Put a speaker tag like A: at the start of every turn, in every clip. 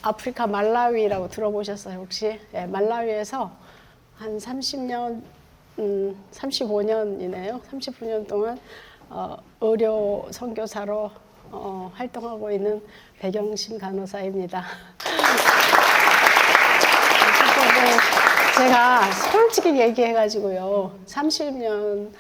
A: 아프리카 말라위라고 들어보셨어요, 혹시? 예, 말라위에서 한 30년, 35년이네요. 35년 동안 의료 선교사로 활동하고 있는 백영신 간호사입니다. 제가 솔직히 얘기해가지고요, 30년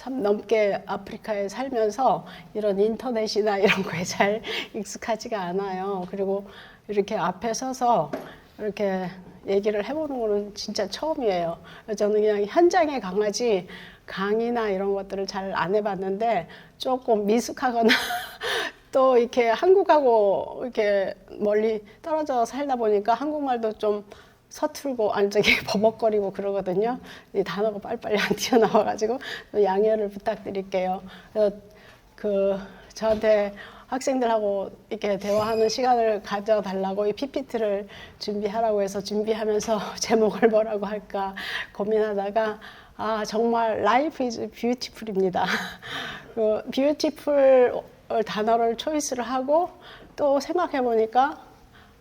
A: 넘게 아프리카에 살면서 이런 인터넷이나 이런 거에 잘 익숙하지가 않아요. 그리고 이렇게 앞에 서서 이렇게 얘기를 해보는 거는 진짜 처음이에요. 저는 그냥 현장에 강하지 강의나 이런 것들을 잘 안 해봤는데 조금 미숙하거나 또 이렇게 한국하고 이렇게 멀리 떨어져 살다 보니까 한국말도 좀 서툴고 아니 저기 버벅거리고 그러거든요. 이 단어가 빨리빨리 안 튀어나와가지고 양해를 부탁드릴게요. 저한테 학생들하고 이렇게 대화하는 시간을 가져달라고 이 PPT를 준비하라고 해서 준비하면서 제목을 뭐라고 할까 고민하다가 정말 Life is beautiful입니다. 그 beautiful 단어를 초이스를 하고 또 생각해 보니까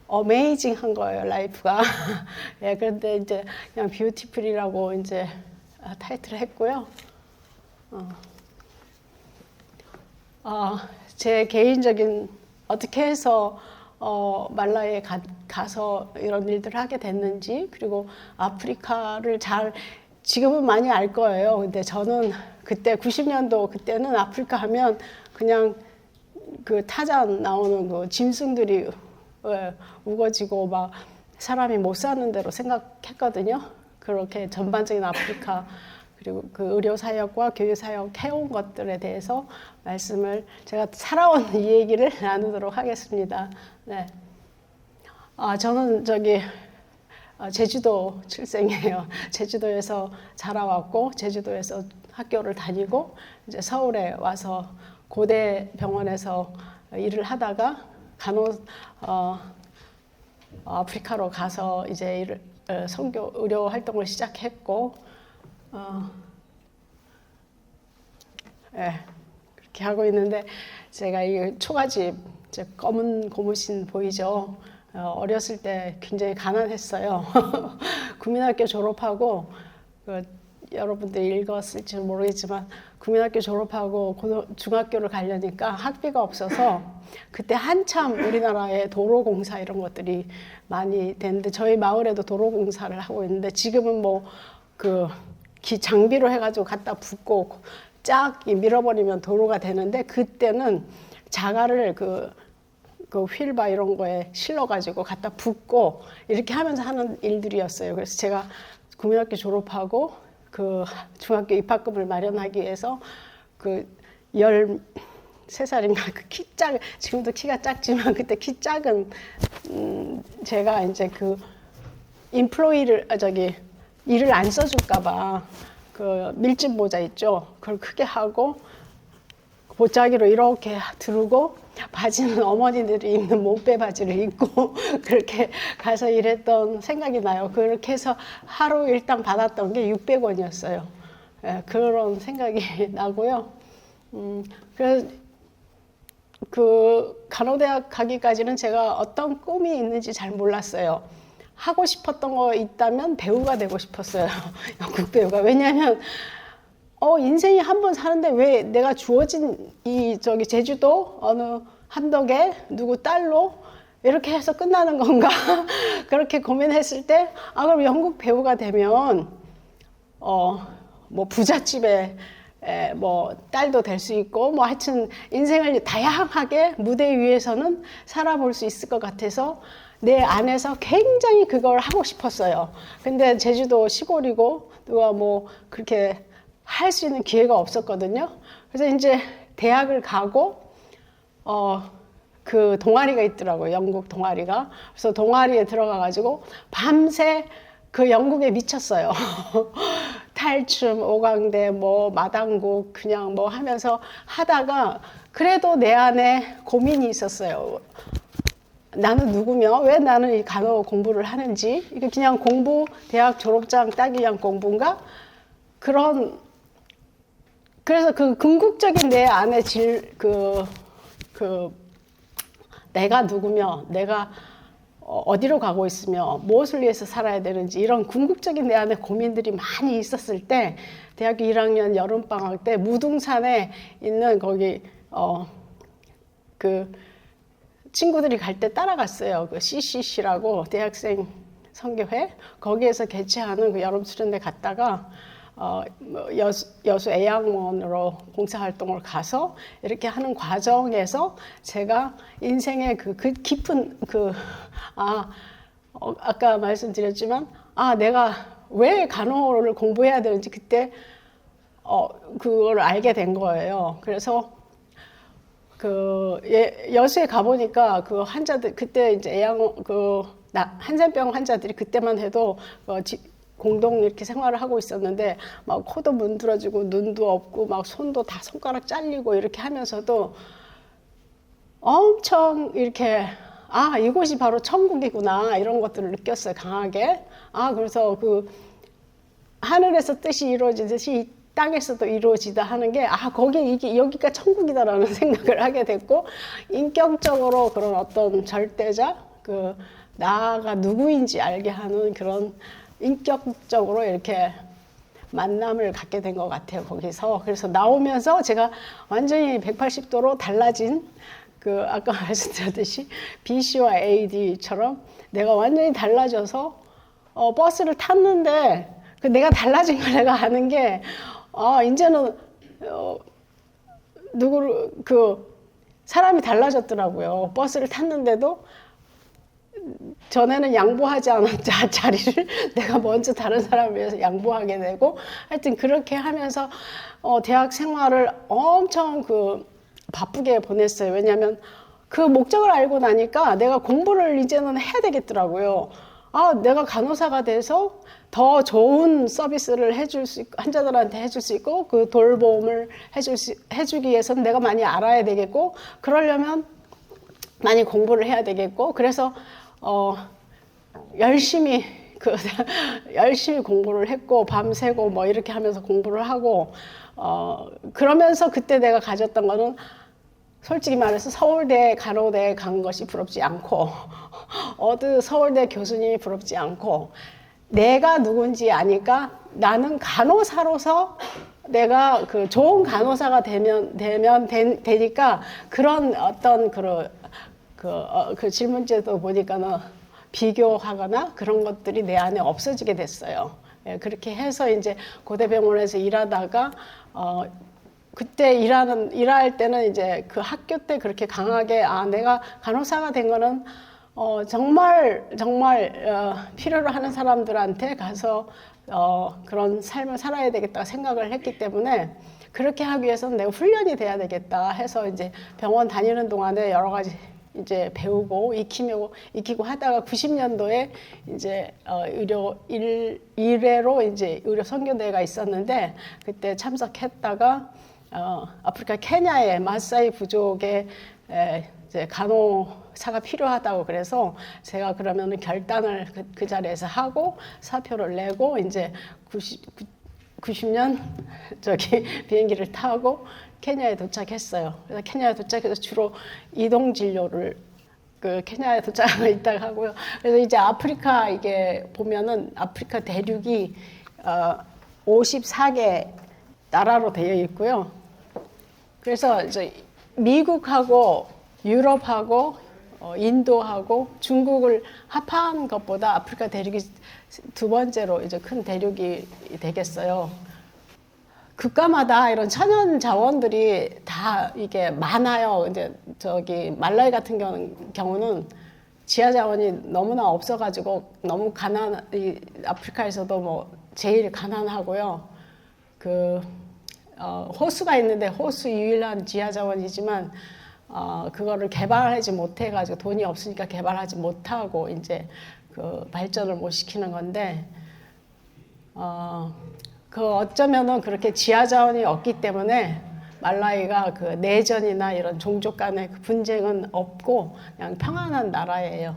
A: 어메이징한 거예요, 라이프가. 예, 그런데 이제 그냥 뷰티풀이라고 이제 타이틀을 했고요. 제 개인적인 어떻게 해서 말라위에 가서 이런 일들을 하게 됐는지, 그리고 아프리카를 지금은 많이 알 거예요. 근데 저는 그때 90년도 그때는 아프리카 하면 그냥 그 타잔 나오는 그 짐승들이 우거지고 막 사람이 못 사는 대로 생각했거든요. 그렇게 전반적인 아프리카 그리고 그 의료사역과 교육사역 해온 것들에 대해서 말씀을 제가 살아온 이 얘기를 나누도록 하겠습니다. 네. 저는 제주도 출생이에요. 제주도에서 자라왔고 제주도에서 학교를 다니고 이제 서울에 와서 고대 병원에서 일을 하다가 아프리카로 가서 이제 선교 의료 활동을 시작했고, 그렇게 하고 있는데 제가 이 초가집 검은 고무신 보이죠? 어렸을 때 굉장히 가난했어요. 국민학교 졸업하고 여러분들이 읽었을지 모르겠지만 국민학교 졸업하고 중학교를 가려니까 학비가 없어서 그때 한참 우리나라에 도로공사 이런 것들이 많이 됐는데 저희 마을에도 도로공사를 하고 있는데 지금은 장비로 해가지고 갖다 붓고 쫙 밀어버리면 도로가 되는데 그때는 자갈을 그 휠바 이런 거에 실러가지고 갖다 붓고 이렇게 하면서 하는 일들이었어요. 그래서 제가 국민학교 졸업하고 중학교 입학금을 마련하기 위해서 13살인가 지금도 키가 작지만 그때 키 작은 제가 이제 인플로이를 일을 안 써줄까봐 밀짚 모자 있죠. 그걸 크게 하고 보자기로 이렇게 두르고 바지는 어머니들이 입는 몸빼 바지를 입고 그렇게 가서 일했던 생각이 나요. 그렇게 해서 하루 일당 받았던 게 600원이었어요. 예, 그런 생각이 나고요. 그래서 간호대학 가기까지는 제가 어떤 꿈이 있는지 잘 몰랐어요. 하고 싶었던 거 있다면 배우가 되고 싶었어요. 연극 배우가. 왜냐하면 인생이 한 번 사는데 왜 내가 주어진 제주도 어느 한덕에 누구 딸로 이렇게 해서 끝나는 건가? 그렇게 고민했을 때 그럼 연극 배우가 되면 부잣집에 딸도 될 수 있고 하여튼 인생을 다양하게 무대 위에서는 살아볼 수 있을 것 같아서 내 안에서 굉장히 그걸 하고 싶었어요. 근데 제주도 시골이고 누가 그렇게 할 수 있는 기회가 없었거든요. 그래서 이제 대학을 가고 동아리가 있더라고요. 연극 동아리가. 그래서 동아리에 들어가가지고 밤새 연극에 미쳤어요. 탈춤, 오광대, 마당국 그냥 하면서 하다가 그래도 내 안에 고민이 있었어요. 나는 누구며 왜 나는 이 간호 공부를 하는지 이게 그냥 대학 졸업장 따기 위한 공부인가? 그래서 궁극적인 내 안에 내가 누구며 내가 어디로 가고 있으며 무엇을 위해서 살아야 되는지 이런 궁극적인 내 안에 고민들이 많이 있었을 때 대학교 1학년 여름방학 때 무등산에 있는 거기 그 친구들이 갈 때 따라갔어요. 그 CCC라고 대학생 선교회 거기에서 개최하는 그 여름 수련회 갔다가 여수 애양원으로 봉사활동을 가서 이렇게 하는 과정에서 제가 인생의 그 깊은 아까 말씀드렸지만 내가 왜 간호를 공부해야 되는지 그때 그걸 알게 된 거예요. 그래서 여수에 가보니까 그 환자들 그때 이제 한센병 환자들이 그때만 해도 공동 이렇게 생활을 하고 있었는데 막 코도 문드러지고 눈도 없고 막 손도 다 손가락 잘리고 이렇게 하면서도 엄청 이렇게 이곳이 바로 천국이구나 이런 것들을 느꼈어요. 강하게. 그래서 그 하늘에서 뜻이 이루어지듯이 이 땅에서도 이루어지다 하는 게 여기가 천국이다라는 생각을 하게 됐고 인격적으로 그런 어떤 절대자 나가 누구인지 알게 하는 그런 인격적으로 이렇게 만남을 갖게 된 것 같아요. 거기서. 그래서 나오면서 제가 완전히 180도로 달라진 아까 말씀드렸듯이 BC와 AD처럼 내가 완전히 달라져서 버스를 탔는데 내가 달라진 걸 내가 아는 게 이제는 사람이 달라졌더라고요. 버스를 탔는데도 전에는 양보하지 않았자 자리를 내가 먼저 다른 사람을 위해서 양보하게 되고 하여튼 그렇게 하면서 대학 생활을 엄청 바쁘게 보냈어요. 왜냐하면 그 목적을 알고 나니까 내가 공부를 이제는 해야 되겠더라고요. 내가 간호사가 돼서 더 좋은 서비스를 해줄 수 있고 환자들한테 해줄 수 있고 그 돌봄을 해주기 위해서는 내가 많이 알아야 되겠고 그러려면 많이 공부를 해야 되겠고 그래서 열심히 열심히 공부를 했고 밤새고 뭐 이렇게 하면서 공부를 하고 그러면서 그때 내가 가졌던 거는 솔직히 말해서 서울대 간호대에 간 것이 부럽지 않고 어느 서울대 교수님이 부럽지 않고 내가 누군지 아니까 나는 간호사로서 내가 좋은 간호사가 되니까 그런 어떤 그 질문제도 보니까는 비교하거나 그런 것들이 내 안에 없어지게 됐어요. 그렇게 해서 이제 고대병원에서 일하다가 그때 일할 때는 이제 그 학교 때 그렇게 강하게 내가 간호사가 된 거는 정말 필요로 하는 사람들한테 가서 그런 삶을 살아야 되겠다 생각을 했기 때문에 그렇게 하기 위해서는 내가 훈련이 돼야 되겠다 해서 이제 병원 다니는 동안에 여러 가지 이제 배우고 익히고 하다가 90년도에 이제 의료 1회로 이제 의료 선교대회가 있었는데 그때 참석했다가 아프리카 케냐의 마사이 부족에 이제 간호사가 필요하다고 그래서 제가 그러면은 결단을 그 자리에서 하고 사표를 내고 이제 90년 비행기를 타고 케냐에 도착했어요. 그래서 케냐에 도착해서 주로 이동 진료를 케냐에 도착하고 있다가 하고요. 그래서 이제 아프리카 이게 보면은 아프리카 대륙이 54개 나라로 되어 있고요. 그래서 이제 미국하고 유럽하고 인도하고 중국을 합한 것보다 아프리카 대륙이 두 번째로 이제 큰 대륙이 되겠어요. 국가마다 이런 천연 자원들이 다 이게 많아요. 이제 말라위 같은 경우는 지하 자원이 너무나 없어가지고 너무 아프리카에서도 뭐 제일 가난하고요. 호수가 있는데 호수 유일한 지하 자원이지만 그거를 개발하지 못해가지고 돈이 없으니까 개발하지 못하고 이제 발전을 못 시키는 건데 어쩌면은 그렇게 지하 자원이 없기 때문에 말라위가 내전이나 이런 종족 간의 분쟁은 없고 그냥 평안한 나라예요.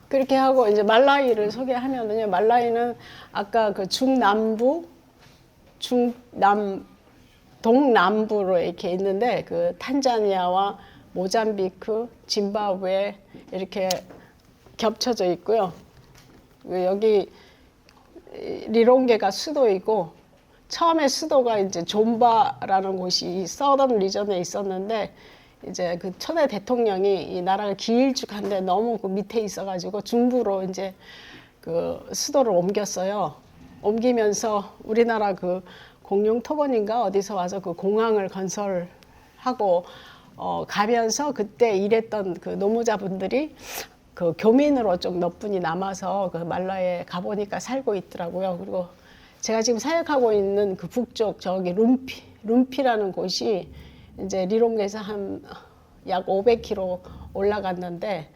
A: 그렇게 하고 이제 말라위를 소개하면은요, 말라위는 아까 동남부로 이렇게 있는데 탄자니아와 모잠비크, 짐바브웨 이렇게 겹쳐져 있고요. 여기 리롱게가 수도이고 처음에 수도가 이제 존바라는 곳이 서던 리전에 있었는데 이제 그 초대 대통령이 이 나라가 길쭉한데 너무 그 밑에 있어가지고 중부로 이제 그 수도를 옮겼어요. 옮기면서 우리나라 그 공룡 토건인가 어디서 와서 그 공항을 건설하고 가면서 그때 일했던 그 노무자분들이 그 교민으로 좀 몇 분이 남아서 그 말라에 가보니까 살고 있더라고요. 그리고 제가 지금 사역하고 있는 그 북쪽 저기 룸피라는 곳이 이제 리롱게에서 한 약 500km 올라갔는데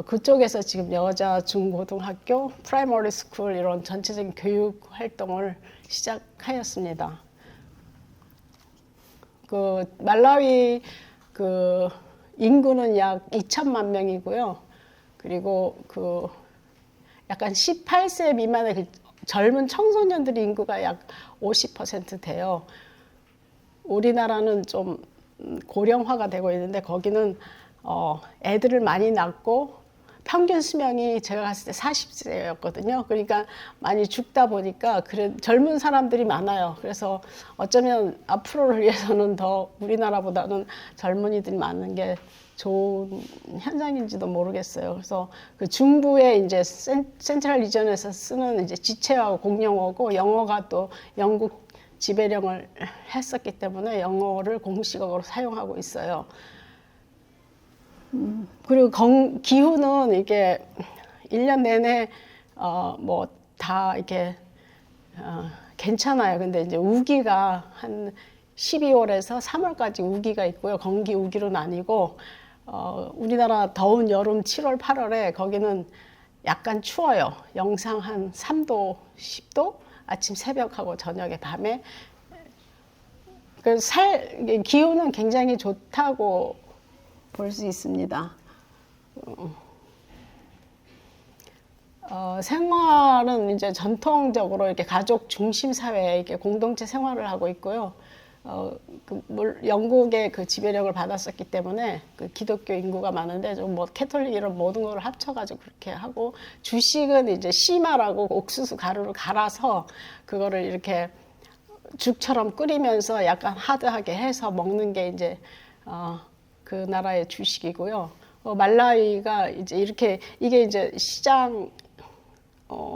A: 그쪽에서 지금 여자 중고등학교, 프라이머리 스쿨 이런 전체적인 교육 활동을 시작하였습니다. 그 말라위 그 인구는 약 2천만 명이고요. 그리고 그 약간 18세 미만의 그 젊은 청소년들의 인구가 약 50% 돼요. 우리나라는 좀 고령화가 되고 있는데 거기는 애들을 많이 낳고 평균 수명이 제가 갔을 때 40세였거든요. 그러니까 많이 죽다 보니까 그래 젊은 사람들이 많아요. 그래서 어쩌면 앞으로를 위해서는 더 우리나라보다는 젊은이들이 많은 게 좋은 현상인지도 모르겠어요. 그래서 그 중부의 이제 센트럴 리전에서 쓰는 이제 지체와 공용어고 영어가 또 영국 지배령을 했었기 때문에 영어를 공식어로 사용하고 있어요. 그리고 기후는 이게 1년 내내 뭐 다 이렇게 괜찮아요. 근데 이제 우기가 한 12월에서 3월까지 우기가 있고요. 건기 우기로 나뉘고 우리나라 더운 여름 7월, 8월에 거기는 약간 추워요. 영상 한 3도, 10도? 아침 새벽하고 저녁에 밤에. 그래서 기후는 굉장히 좋다고 볼 수 있습니다. 생활은 이제 전통적으로 이렇게 가족 중심 사회에 이렇게 공동체 생활을 하고 있고요. 영국의 그 지배력을 받았었기 때문에 그 기독교 인구가 많은데 좀 뭐 캐톨릭 이런 모든 걸 합쳐가지고 그렇게 하고 주식은 이제 씨마라고 옥수수 가루를 갈아서 그거를 이렇게 죽처럼 끓이면서 약간 하드하게 해서 먹는 게 이제 그 나라의 주식이고요. 말라위가 이제 이렇게 이게 이제 시장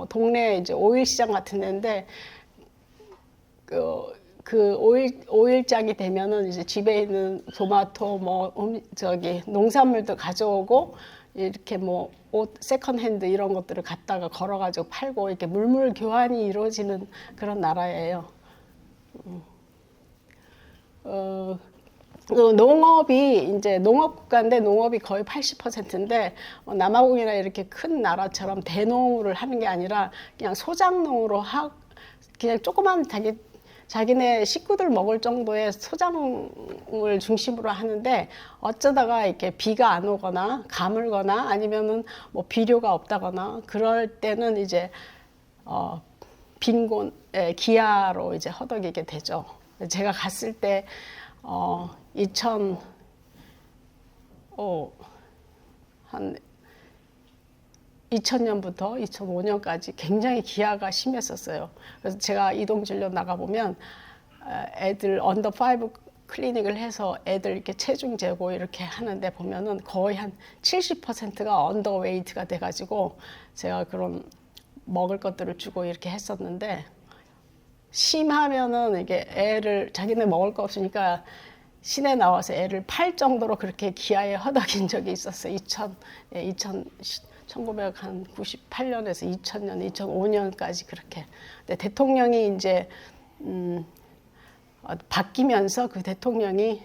A: 동네 이제 오일 시장 같은 데인데 그 오일장이 되면은 이제 집에 있는 토마토 농산물도 가져오고 이렇게 뭐 옷 세컨핸드 이런 것들을 갖다가 걸어가지고 팔고 이렇게 물물 교환이 이루어지는 그런 나라예요. 농업이 이제 농업 국가인데 농업이 거의 80%인데 남아공이나 이렇게 큰 나라처럼 대농을 하는 게 아니라 그냥 소작농으로 그냥 조그만 자기네 식구들 먹을 정도의 소작농을 중심으로 하는데 어쩌다가 이렇게 비가 안 오거나 가물거나 아니면은 뭐 비료가 없다거나 그럴 때는 이제 빈곤 기아로 이제 허덕이게 되죠. 제가 갔을 때 2000년부터 2005년까지 굉장히 기아가 심했었어요. 그래서 제가 이동진료 나가보면 애들 언더 5 클리닉을 해서 애들 이렇게 체중 재고 이렇게 하는데 보면은 거의 한 70%가 언더웨이트가 돼가지고 제가 그런 먹을 것들을 주고 이렇게 했었는데 심하면은 이게 자기네 먹을 거 없으니까 시내 나와서 애를 팔 정도로 그렇게 기아에 허덕인 적이 있었어요. 1998년에서 2000년, 2005년까지 그렇게. 근데 대통령이 이제 바뀌면서 그 대통령이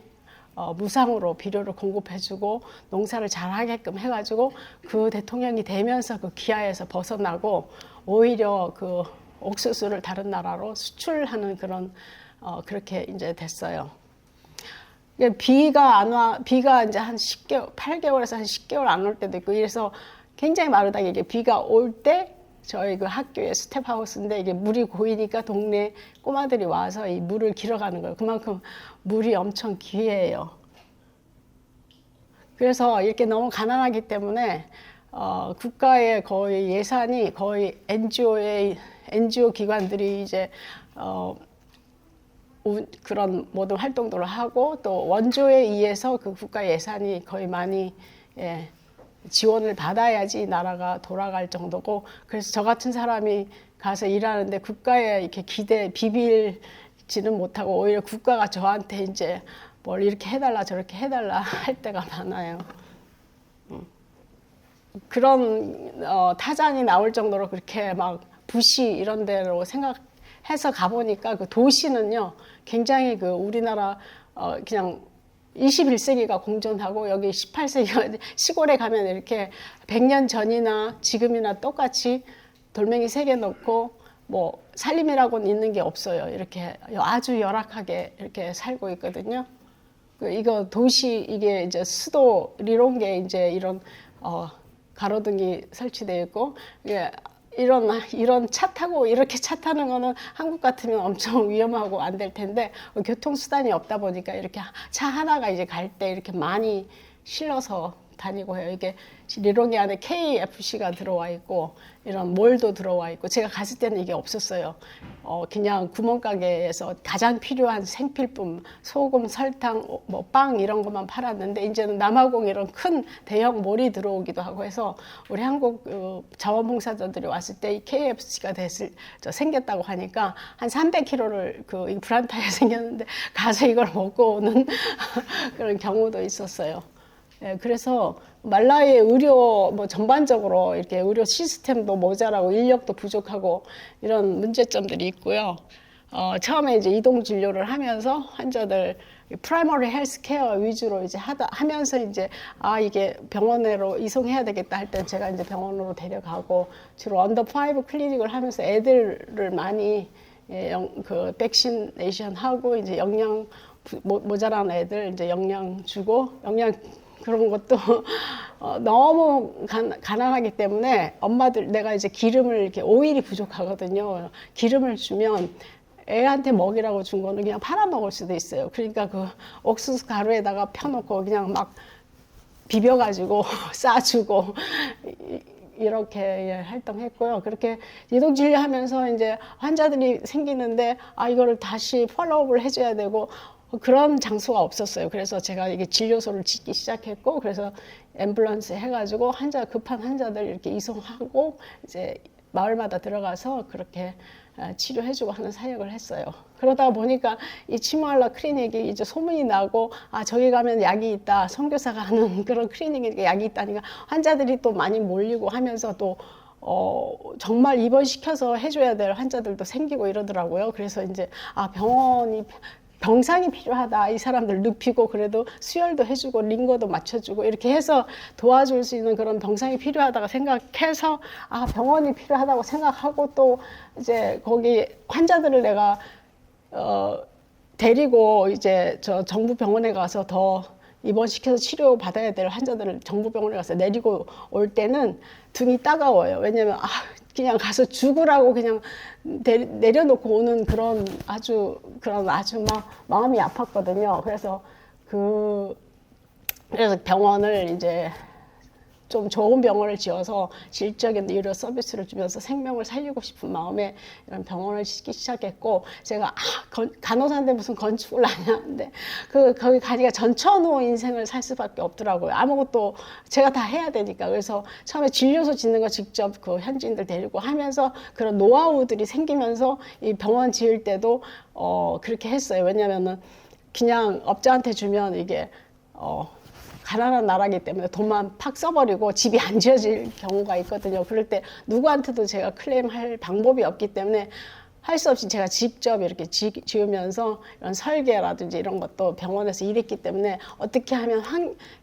A: 무상으로 비료를 공급해주고 농사를 잘하게끔 해가지고 그 대통령이 되면서 그 기아에서 벗어나고 오히려 그 옥수수를 다른 나라로 수출하는 그런 그렇게 이제 됐어요. 비가 안 와, 비가 이제 한 10개월, 8개월에서 한 10개월 안 올 때도 있고 이래서 굉장히 마르다게 이게 비가 올 때 저희 그 학교에 스텝하우스인데 이게 물이 고이니까 동네 꼬마들이 와서 이 물을 길어가는 거예요. 그만큼 물이 엄청 귀해요. 그래서 이렇게 너무 가난하기 때문에 국가의 거의 예산이 거의 NGO 기관들이 이제 그런 모든 활동들을 하고 또 원조에 의해서 그 국가 예산이 거의 많이 지원을 받아야지 나라가 돌아갈 정도고, 그래서 저 같은 사람이 가서 일하는데 국가에 이렇게 비빌지는 못하고 오히려 국가가 저한테 이제 뭘 이렇게 해달라 저렇게 해달라 할 때가 많아요. 그런 타잔이 나올 정도로 그렇게 막 부시 이런 데로 생각해서 가보니까 그 도시는요 굉장히 그 우리나라 그냥 21세기가 공존하고 여기 18세기가 시골에 가면 이렇게 100년 전이나 지금이나 똑같이 돌멩이 3개 놓고 뭐 살림이라고는 있는 게 없어요. 이렇게 아주 열악하게 이렇게 살고 있거든요. 이거 도시 이게 이제 수도 리롱게 이제 이런 가로등이 설치되어 있고, 이런 차 타고 이렇게 차 타는 거는 한국 같으면 엄청 위험하고 안 될 텐데 교통수단이 없다 보니까 이렇게 차 하나가 이제 갈 때 이렇게 많이 실려서 다니고 해요. 이게 리롱이 안에 KFC가 들어와 있고 이런 몰도 들어와 있고, 제가 갔을 때는 이게 없었어요. 그냥 구멍가게에서 가장 필요한 생필품, 소금, 설탕, 뭐 빵 이런 것만 팔았는데 이제는 남아공 이런 큰 대형 몰이 들어오기도 하고 해서 우리 한국 자원봉사자들이 왔을 때 이 KFC가 생겼다고 하니까 한 300km를 이 브란타에 생겼는데 가서 이걸 먹고 오는 그런 경우도 있었어요. 그래서 말라위의 의료 뭐 전반적으로 이렇게 의료 시스템도 모자라고 인력도 부족하고 이런 문제점들이 있고요. 처음에 이제 이동 진료를 하면서 환자들 프라이머리 헬스케어 위주로 이제 하면서 이제 이게 병원으로 이송해야 되겠다 할 때 제가 이제 병원으로 데려가고, 주로 언더 5 클리닉을 하면서 애들을 많이 그 백시네이션 하고 이제 영양 모자란 애들 이제 영양 주고, 그런 것도 너무 가난하기 때문에 엄마들, 내가 이제 기름을 이렇게 오일이 부족하거든요. 기름을 주면 애한테 먹이라고 준 거는 그냥 팔아먹을 수도 있어요. 그러니까 그 옥수수 가루에다가 펴놓고 그냥 막 비벼가지고 싸주고 이렇게 활동했고요. 그렇게 이동진료하면서 이제 환자들이 생기는데 이거를 다시 팔로우업을 해줘야 되고 그런 장소가 없었어요. 그래서 제가 이게 진료소를 짓기 시작했고, 그래서 앰뷸런스 해가지고 급한 환자들 이렇게 이송하고 이제 마을마다 들어가서 그렇게 치료해주고 하는 사역을 했어요. 그러다 보니까 이 치무알라 클리닉이 이제 소문이 나고, 저기 가면 약이 있다, 선교사가 하는 그런 클리닉에 약이 있다니까 환자들이 또 많이 몰리고 하면서 또 정말 입원시켜서 해줘야 될 환자들도 생기고 이러더라고요. 그래서 이제 병상이 필요하다. 이 사람들 눕히고 그래도 수혈도 해주고 링거도 맞춰주고 이렇게 해서 도와줄 수 있는 그런 병상이 필요하다고 생각해서 병원이 필요하다고 생각하고, 또 이제 거기 환자들을 내가 데리고 이제 저 정부 병원에 가서 더 입원시켜서 치료 받아야 될 환자들을 정부 병원에 가서 내리고 올 때는 등이 따가워요. 왜냐면 그냥 가서 죽으라고 그냥 내려놓고 오는 그런 아주 막 마음이 아팠거든요. 그래서 병원을 이제 좀 좋은 병원을 지어서 질적인 의료 서비스를 주면서 생명을 살리고 싶은 마음에 이런 병원을 짓기 시작했고, 제가 간호사인데 무슨 건축을 하냐는데 거기 가니까 전천후 인생을 살 수밖에 없더라고요. 아무것도 제가 다 해야 되니까. 그래서 처음에 진료소 짓는 거 직접 그 현지인들 데리고 하면서 그런 노하우들이 생기면서 이 병원 지을 때도 그렇게 했어요. 왜냐면은 그냥 업자한테 주면 이게 가난한 나라이기 때문에 돈만 팍 써버리고 집이 안 지어질 경우가 있거든요. 그럴 때 누구한테도 제가 클레임할 방법이 없기 때문에 할 수 없이 제가 직접 이렇게 지으면서 이런 설계라든지 이런 것도 병원에서 일했기 때문에 어떻게 하면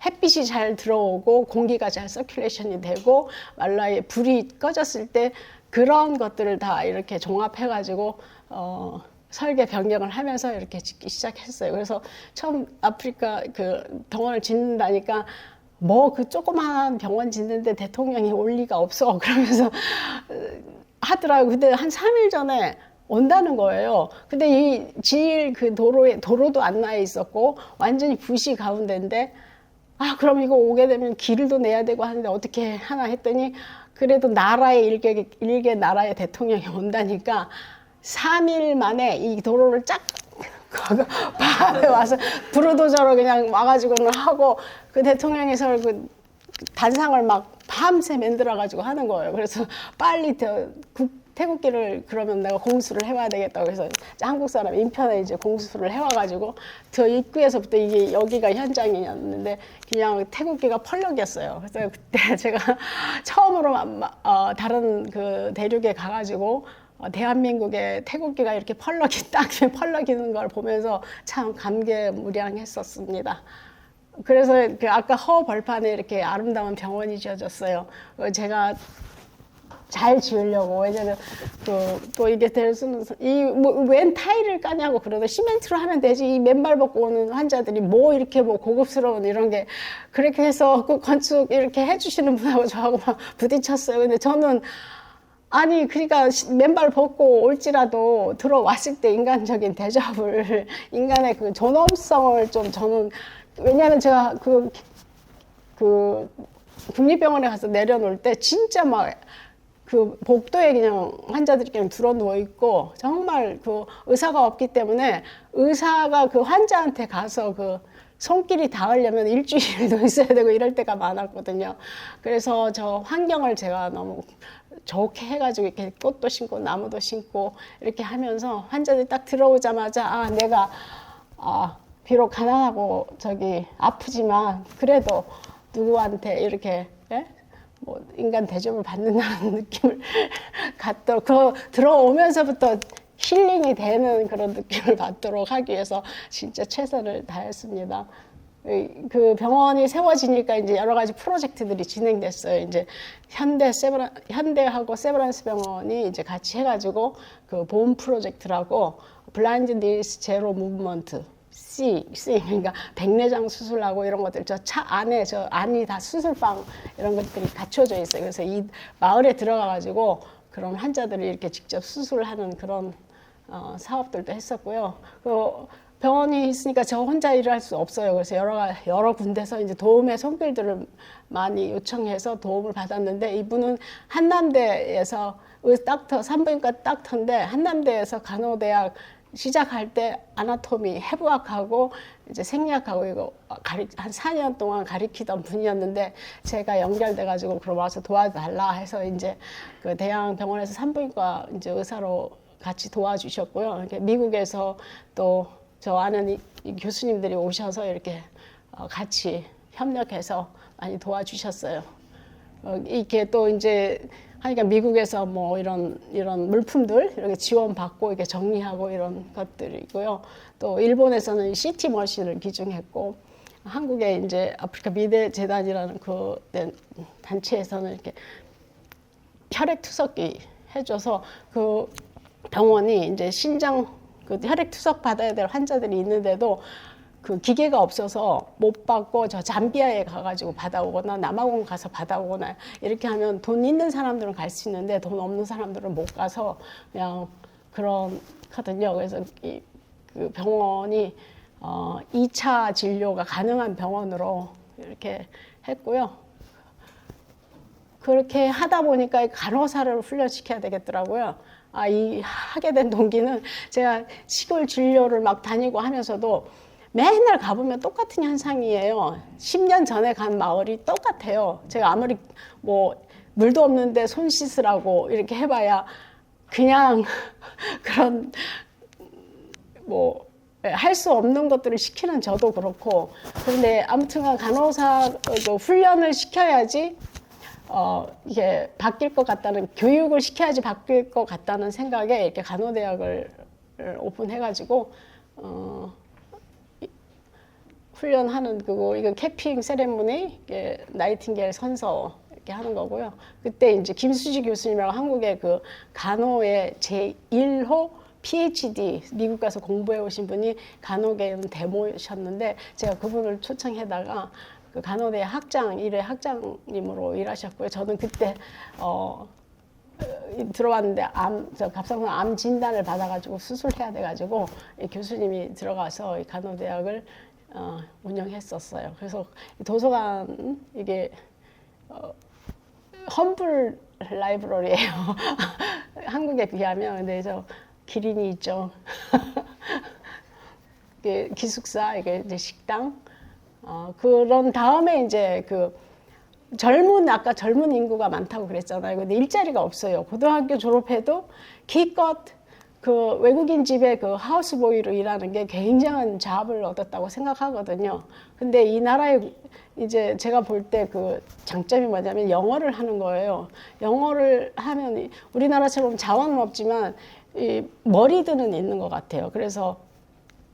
A: 햇빛이 잘 들어오고 공기가 잘 서큘레이션이 되고 말라에 불이 꺼졌을 때 그런 것들을 다 이렇게 종합해가지고 설계 변경을 하면서 이렇게 짓기 시작했어요. 그래서 처음 아프리카 그 병원을 짓는다니까 그 조그마한 병원 짓는데 대통령이 올 리가 없어 그러면서 하더라고요. 근데 한 3일 전에 온다는 거예요. 근데 이 지일 그 도로도 안 나 있었고 완전히 부시 가운데인데 아, 그럼 이거 오게 되면 길도 내야 되고 하는데 어떻게 하나 했더니 그래도 나라의 일개 나라의 대통령이 온다니까 3일 만에 이 도로를 쫙 밤에 와서 브루도저로 그냥 와가지고는 하고 그 대통령에서 그 단상을 막 밤새 만들어가지고 하는 거예요. 그래서 빨리 태극기를 그러면 내가 공수를 해와야 되겠다고 해서 한국 사람 인편에 이제 공수를 해와가지고 저 입구에서부터 이게 여기가 현장이었는데 그냥 태극기가 펄럭였어요. 그래서 그때 제가 처음으로 다른 그 대륙에 가가지고 대한민국의 태극기가 이렇게 딱 펄럭이는 걸 보면서 참 감개무량했었습니다. 그래서 그 아까 허벌판에 이렇게 아름다운 병원이 지어졌어요. 제가 잘 지으려고 왜냐면 또 이게 될 수는 웬 타일을 까냐고 그러더 시멘트로 하면 되지 이 맨발 벗고 오는 환자들이 뭐 이렇게 뭐 고급스러운 이런 게 그렇게 해서 그 건축 이렇게 해주시는 분하고 저하고 막 부딪혔어요. 근데 저는 아니 그러니까 맨발 벗고 올지라도 들어왔을 때 인간적인 대접을 인간의 그 존엄성을 좀 저는 왜냐하면 제가 그 국립병원에 가서 내려놓을 때 진짜 막 그 복도에 그냥 환자들이 그냥 들어 누워 있고 정말 그 의사가 없기 때문에 의사가 그 환자한테 가서 그 손길이 닿으려면 일주일도 있어야 되고 이럴 때가 많았거든요. 그래서 저 환경을 제가 너무 좋게 해가지고 이렇게 꽃도 심고 나무도 심고 이렇게 하면서 환자들이 딱 들어오자마자 내가 비록 가난하고 저기 아프지만 그래도 누구한테 이렇게 뭐 인간 대접을 받는다는 느낌을 갖도록 들어오면서부터 힐링이 되는 그런 느낌을 받도록 하기 위해서 진짜 최선을 다했습니다. 그 병원이 세워지니까 이제 여러 가지 프로젝트들이 진행됐어요. 이제 현대하고 세브란스 병원이 이제 같이 해가지고 그 보험 프로젝트라고 블라인드 니스 제로 무브먼트 그러니까 백내장 수술하고 이런 것들 저 차 안에 저 안이 다 수술방 이런 것들이 갖춰져 있어요. 그래서 이 마을에 들어가가지고 그런 환자들을 이렇게 직접 수술하는 그런 사업들도 했었고요. 그 병원이 있으니까 저 혼자 일을 할 수 없어요. 그래서 여러 군데서 이제 도움의 손길들을 많이 요청해서 도움을 받았는데 이분은 한남대에서 산부인과 닥터인데 한남대에서 간호대학 시작할 때 아나토미 해부학하고 이제 생리학하고 이거 한 4년 동안 가리키던 분이었는데 제가 연결돼 가지고 그럼 와서 도와달라 해서 이제 그 대양병원에서 산부인과 이제 의사로 같이 도와주셨고요. 이렇게 미국에서 또 저 아는 이 교수님들이 오셔서 이렇게 같이 협력해서 많이 도와주셨어요. 이렇게 또 이제 하니까 미국에서 뭐 이런 물품들 이렇게 지원받고 이렇게 정리하고 이런 것들이고요. 또 일본에서는 CT 머신을 기증했고 한국의 이제 아프리카 미대 재단이라는 그 단체에서는 이렇게 혈액 투석기 해줘서 그 병원이 이제 신장 그 혈액 투석 받아야 될 환자들이 있는데도 그 기계가 없어서 못 받고 저 잠비아에 가가지고 받아오거나 남아공 가서 받아오거나 이렇게 하면 돈 있는 사람들은 갈 수 있는데 돈 없는 사람들은 못 가서 그냥 그렇거든요. 그래서 그 병원이 2차 진료가 가능한 병원으로 이렇게 했고요. 그렇게 하다 보니까 간호사를 훈련시켜야 되겠더라고요. 하게 된 동기는 제가 시골 진료를 막 다니고 하면서도 맨날 가보면 똑같은 현상이에요. 10년 전에 간 마을이 똑같아요. 제가 아무리 뭐 물도 없는데 손 씻으라고 이렇게 해봐야 그냥 그런 뭐 할 수 없는 것들을 시키는 저도 그렇고 그런데 아무튼 간호사도 훈련을 시켜야지 이게 바뀔 것 같다는 교육을 시켜야지 바뀔 것 같다는 생각에 이렇게 간호대학을 오픈해가지고 훈련하는 그거 이건 캐핑 세레모니 나이팅게일 선서 이렇게 하는 거고요. 그때 이제 김수지 교수님이라고 한국의 그 간호의 제1호 PhD 미국 가서 공부해 오신 분이 간호계는 대모셨는데 제가 그분을 초청해다가 그 간호대 학장 1회 학장님으로 일하셨고요. 저는 그때 들어왔는데 갑상선 암 진단을 받아가지고 수술해야 돼가지고 교수님이 들어가서 간호대학을 운영했었어요. 그래서 도서관 이게 험블 라이브러리예요. 한국에 비하면. 근데 저 기린이 있죠. 기숙사, 이게 이제 식당. 그런 다음에 이제 아까 젊은 인구가 많다고 그랬잖아요. 근데 일자리가 없어요. 고등학교 졸업해도 기껏 그 외국인 집에 그 하우스보이로 일하는 게 굉장한 잡을 얻었다고 생각하거든요. 근데 이 나라에 이제 제가 볼 때 그 장점이 뭐냐면 영어를 하는 거예요. 영어를 하면 우리나라처럼 자원은 없지만 이 머리들은 있는 것 같아요. 그래서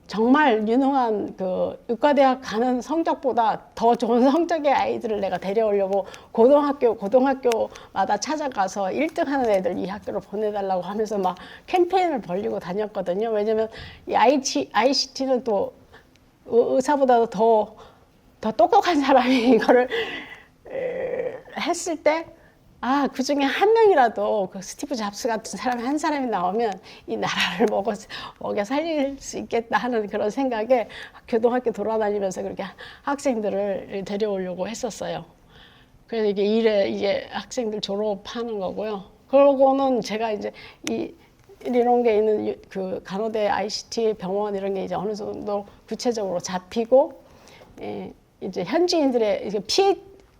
A: 정말 유능한 그 의과대학 가는 성적보다 더 좋은 성적의 아이들을 내가 데려오려고 고등학교마다 찾아가서 1등 하는 애들 이 학교로 보내달라고 하면서 막 캠페인을 벌리고 다녔거든요. 왜냐면 이 ICT는 또 의사보다도 더 똑똑한 사람이 이거를 했을 때 그 중에 한 명이라도 그 스티브 잡스 같은 사람이 한 사람이 나오면 이 나라를 먹여 살릴 수 있겠다 하는 그런 생각에 교동학교 돌아다니면서 그렇게 학생들을 데려오려고 했었어요. 그래서 이게 학생들 졸업하는 거고요. 그러고는 제가 이제 이런 게 있는 그 간호대 ICT 병원 이런 게 이제 어느 정도 구체적으로 잡히고, 이제 현지인들의 이제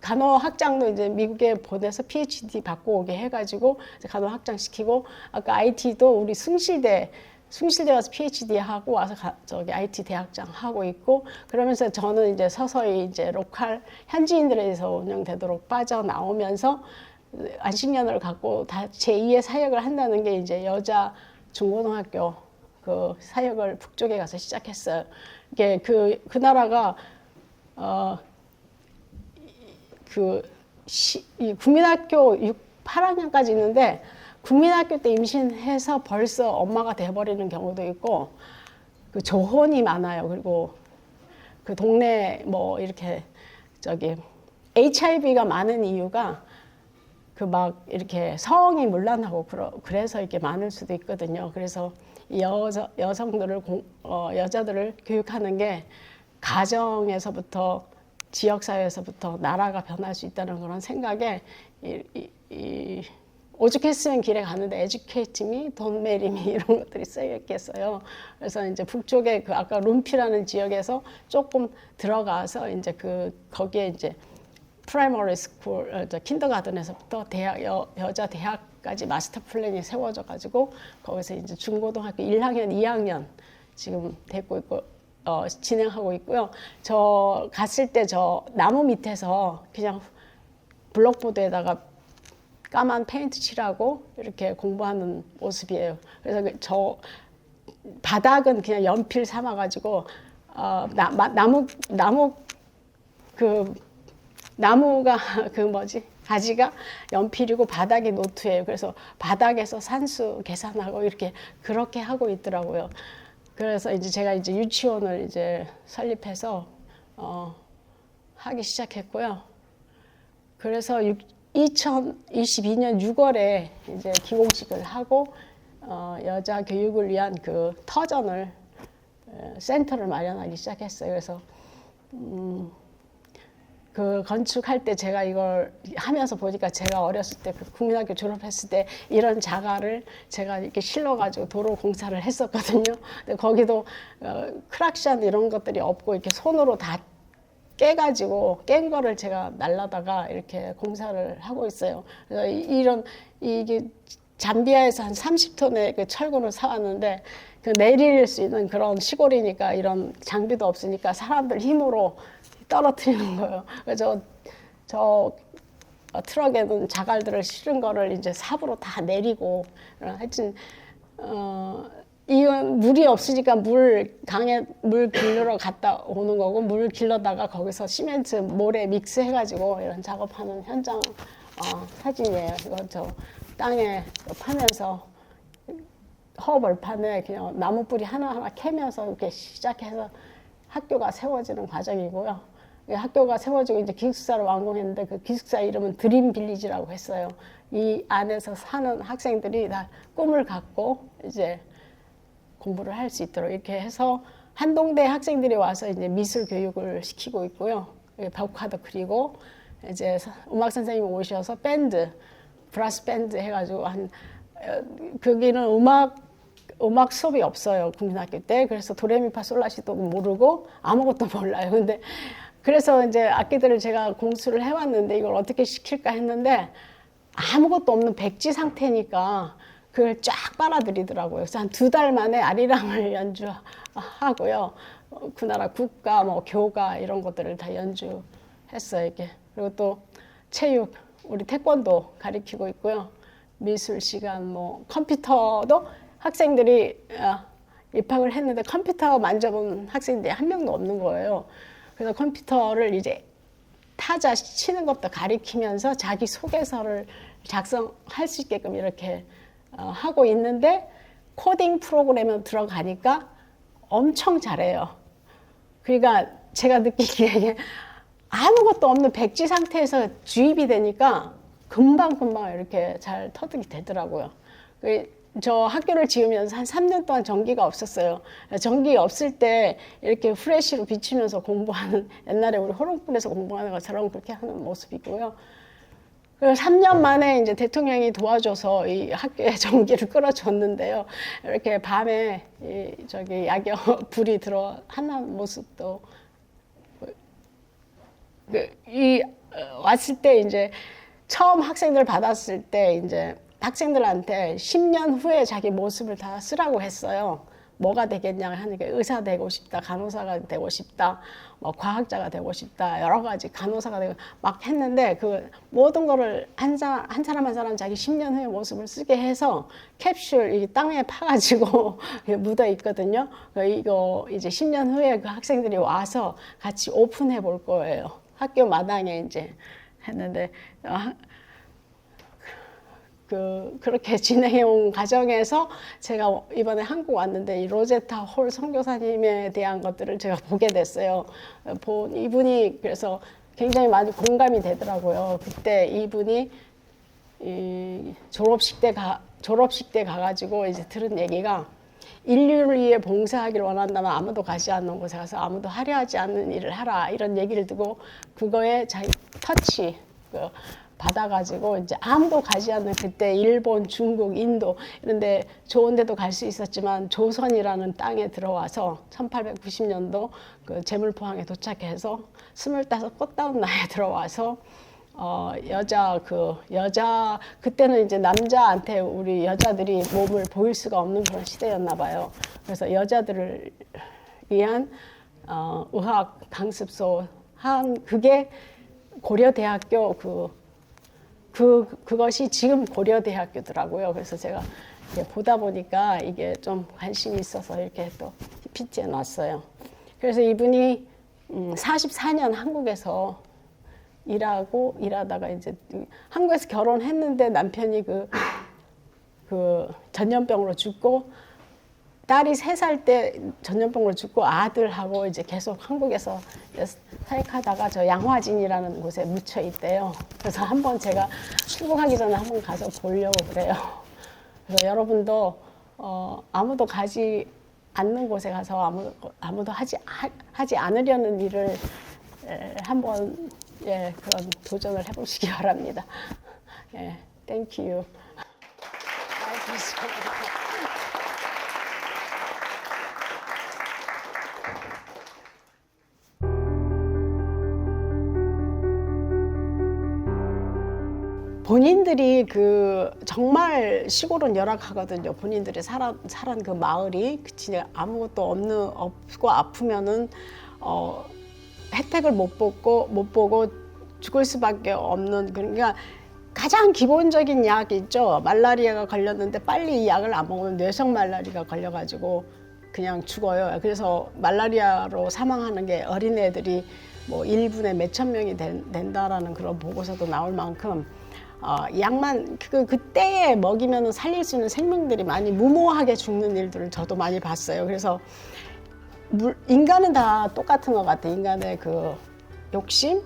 A: 간호 학장도 이제 미국에 보내서 PhD 받고 오게 해가지고 간호 학장 시키고, 아까 IT도 우리 숭실대 와서 PhD 하고 와서 저기 IT 대학장 하고 있고, 그러면서 저는 이제 서서히 이제 로컬 현지인들에서 운영되도록 빠져나오면서 안식년을 갖고 다 제2의 사역을 한다는 게 이제 여자 중고등학교 그 사역을 북쪽에 가서 시작했어요. 이게 그 나라가 이 국민학교 8학년까지 있는데 국민학교 때 임신해서 벌써 엄마가 돼버리는 경우도 있고, 그 조혼이 많아요. 그리고 그 동네 뭐 이렇게 HIV가 많은 이유가 그 막 이렇게 성이 문란하고 그래서 이렇게 많을 수도 있거든요. 그래서 여자들을 교육하는 게 가정에서부터 지역사회에서부터 나라가 변할 수 있다는 그런 생각에 오죽했으면 길에 갔는데 educate me, don't marry me 이런 것들이 쓰였겠어요. 그래서 이제 북쪽에 그 아까 룸피라는 지역에서 조금 들어가서 이제 거기에 이제 프라이머리 스쿨, 킨더가든에서부터 여자 대학까지 마스터 플랜이 세워져 가지고 거기서 이제 중고등학교 1학년, 2학년 지금 되고 있고 진행하고 있고요. 저 갔을 때 저 나무 밑에서 그냥 블록보드에다가 까만 페인트 칠하고 이렇게 공부하는 모습이에요. 그래서 저 바닥은 그냥 연필 삼아가지고 나무가 가지가 연필이고 바닥이 노트예요. 그래서 바닥에서 산수 계산하고 그렇게 하고 있더라고요. 그래서 이제 제가 이제 유치원을 이제 설립해서 하기 시작했고요. 그래서 2022년 6월에 이제 기공식을 하고 여자 교육을 위한 그 터전을 센터를 마련하기 시작했어요. 그래서 그 건축할 때 제가 이걸 하면서 보니까 제가 어렸을 때 그 국민학교 졸업했을 때 이런 자가를 제가 이렇게 실러가지고 도로 공사를 했었거든요. 근데 거기도 크락션 이런 것들이 없고 이렇게 손으로 다 깨가지고 깬 거를 제가 날라다가 이렇게 공사를 하고 있어요. 그래서 이게 잠비아에서 한 30톤의 그 철근을 사왔는데 그 내릴 수 있는 그런 시골이니까 이런 장비도 없으니까 사람들 힘으로 떨어뜨리는 거예요. 그래서 저 트럭에는 자갈들을 실은 거를 이제 삽으로 다 내리고, 하여튼 이건 물이 없으니까 강에 물 길러 갔다 오는 거고, 물 길러다가 거기서 시멘트 모래 믹스 해가지고 이런 작업하는 현장 사진이에요. 이거 저 땅에 파면서 허벌판에 그냥 나무 뿌리 하나하나 캐면서 이렇게 시작해서 학교가 세워지는 과정이고요. 학교가 세워지고 이제 기숙사를 완공했는데 그 기숙사 이름은 드림 빌리지라고 했어요. 이 안에서 사는 학생들이 다 꿈을 갖고 이제 공부를 할 수 있도록 이렇게 해서 한동대 학생들이 와서 이제 미술 교육을 시키고 있고요. 벽화도 그리고 이제 음악 선생님이 오셔서 밴드, 브라스 밴드 해가지고 거기는 음악 수업이 없어요. 국민학교 때. 그래서 도레미파솔라시도 모르고 아무것도 몰라요. 근데 그래서 이제 악기들을 제가 공수를 해왔는데 이걸 어떻게 시킬까 했는데 아무것도 없는 백지 상태니까 그걸 쫙 빨아들이더라고요. 그래서 한 2달 만에 아리랑을 연주하고요. 그 나라 국가, 뭐 교가 이런 것들을 다 연주했어요. 이렇게. 그리고 또 체육, 우리 태권도 가르치고 있고요. 미술 시간, 뭐 컴퓨터도 학생들이 입학을 했는데 컴퓨터 만져본 학생들이 한 명도 없는 거예요. 그래서 컴퓨터를 이제 타자 치는 것도 가리키면서 자기 소개서를 작성할 수 있게끔 이렇게 하고 있는데 코딩 프로그램에 들어가니까 엄청 잘해요. 그러니까 제가 느끼기에 아무것도 없는 백지 상태에서 주입이 되니까 금방금방 이렇게 잘 터득이 되더라고요. 저 학교를 지으면서 한 3년 동안 전기가 없었어요. 전기 없을 때 이렇게 프레쉬로 비추면서 공부하는, 옛날에 우리 호롱불에서 공부하는 것처럼 그렇게 하는 모습이고요. 그리고 3년 만에 이제 대통령이 도와줘서 이 학교에 전기를 끌어줬는데요. 이렇게 밤에 저기 야경 불이 하는 모습도 왔을 때 이제 처음 학생들 받았을 때 이제 학생들한테 10년 후에 자기 모습을 다 쓰라고 했어요. 뭐가 되겠냐 하니까 의사 되고 싶다, 간호사가 되고 싶다, 뭐 과학자가 되고 싶다, 여러 가지 간호사가 되고 막 했는데 그 모든 거를 한 사람 한 사람 자기 10년 후의 모습을 쓰게 해서 캡슐 이 땅에 파가지고 묻어 있거든요. 이거 이제 10년 후에 그 학생들이 와서 같이 오픈해 볼 거예요. 학교 마당에 이제 했는데. 그렇게 진행해 온 과정에서 제가 이번에 한국 왔는데 이 로제타 홀 선교사님에 대한 것들을 제가 보게 됐어요. 이분이 그래서 굉장히 많이 공감이 되더라고요. 그때 이분이 졸업식 때 가가지고 이제 들은 얘기가 인류를 위해 봉사하기를 원한다면 아무도 가지 않는 곳에 가서 아무도 하려 하지 않는 일을 하라 이런 얘기를 듣고 그거에 자기 터치 받아가지고 이제 아무도 가지 않는 그때 일본, 중국, 인도 이런데 좋은 데도 갈 수 있었지만 조선이라는 땅에 들어와서 1890년도 그 제물포항에 도착해서 25 꽃다운 나이에 들어와서 여자 그때는 이제 남자한테 우리 여자들이 몸을 보일 수가 없는 그런 시대였나 봐요. 그래서 여자들을 위한 의학 강습소 한 그게 고려대학교 그것이 지금 고려대학교더라고요. 그래서 제가 보다 보니까 이게 좀 관심이 있어서 이렇게 또 PPT에 놨어요. 그래서 이분이 44년 한국에서 일하다가 이제 한국에서 결혼했는데 남편이 그 전염병으로 죽고 딸이 3살 때 전염병으로 죽고 아들하고 이제 계속 한국에서 사역하다가 저 양화진이라는 곳에 묻혀 있대요. 그래서 한번 제가 출국하기 전에 한번 가서 보려고 그래요. 그래서 여러분도 아무도 가지 않는 곳에 가서 아무도 하지 않으려는 일을 한번 그런 도전을 해보시기 바랍니다. Thank you. 본인들이 정말 시골은 열악하거든요. 본인들이 살한 그 마을이 진짜 아무것도 없고 아프면은 혜택을 못 보고 죽을 수밖에 없는 그러니까 가장 기본적인 약 있죠. 말라리아가 걸렸는데 빨리 이 약을 안 먹으면 뇌성 말라리아가 걸려가지고 그냥 죽어요. 그래서 말라리아로 사망하는 게 어린애들이 뭐 1분에 몇천 명이 된다라는 그런 보고서도 나올 만큼 약만 그때에 먹이면 살릴 수 있는 생명들이 많이 무모하게 죽는 일들을 저도 많이 봤어요. 그래서 인간은 다 똑같은 것 같아요. 인간의 그 욕심,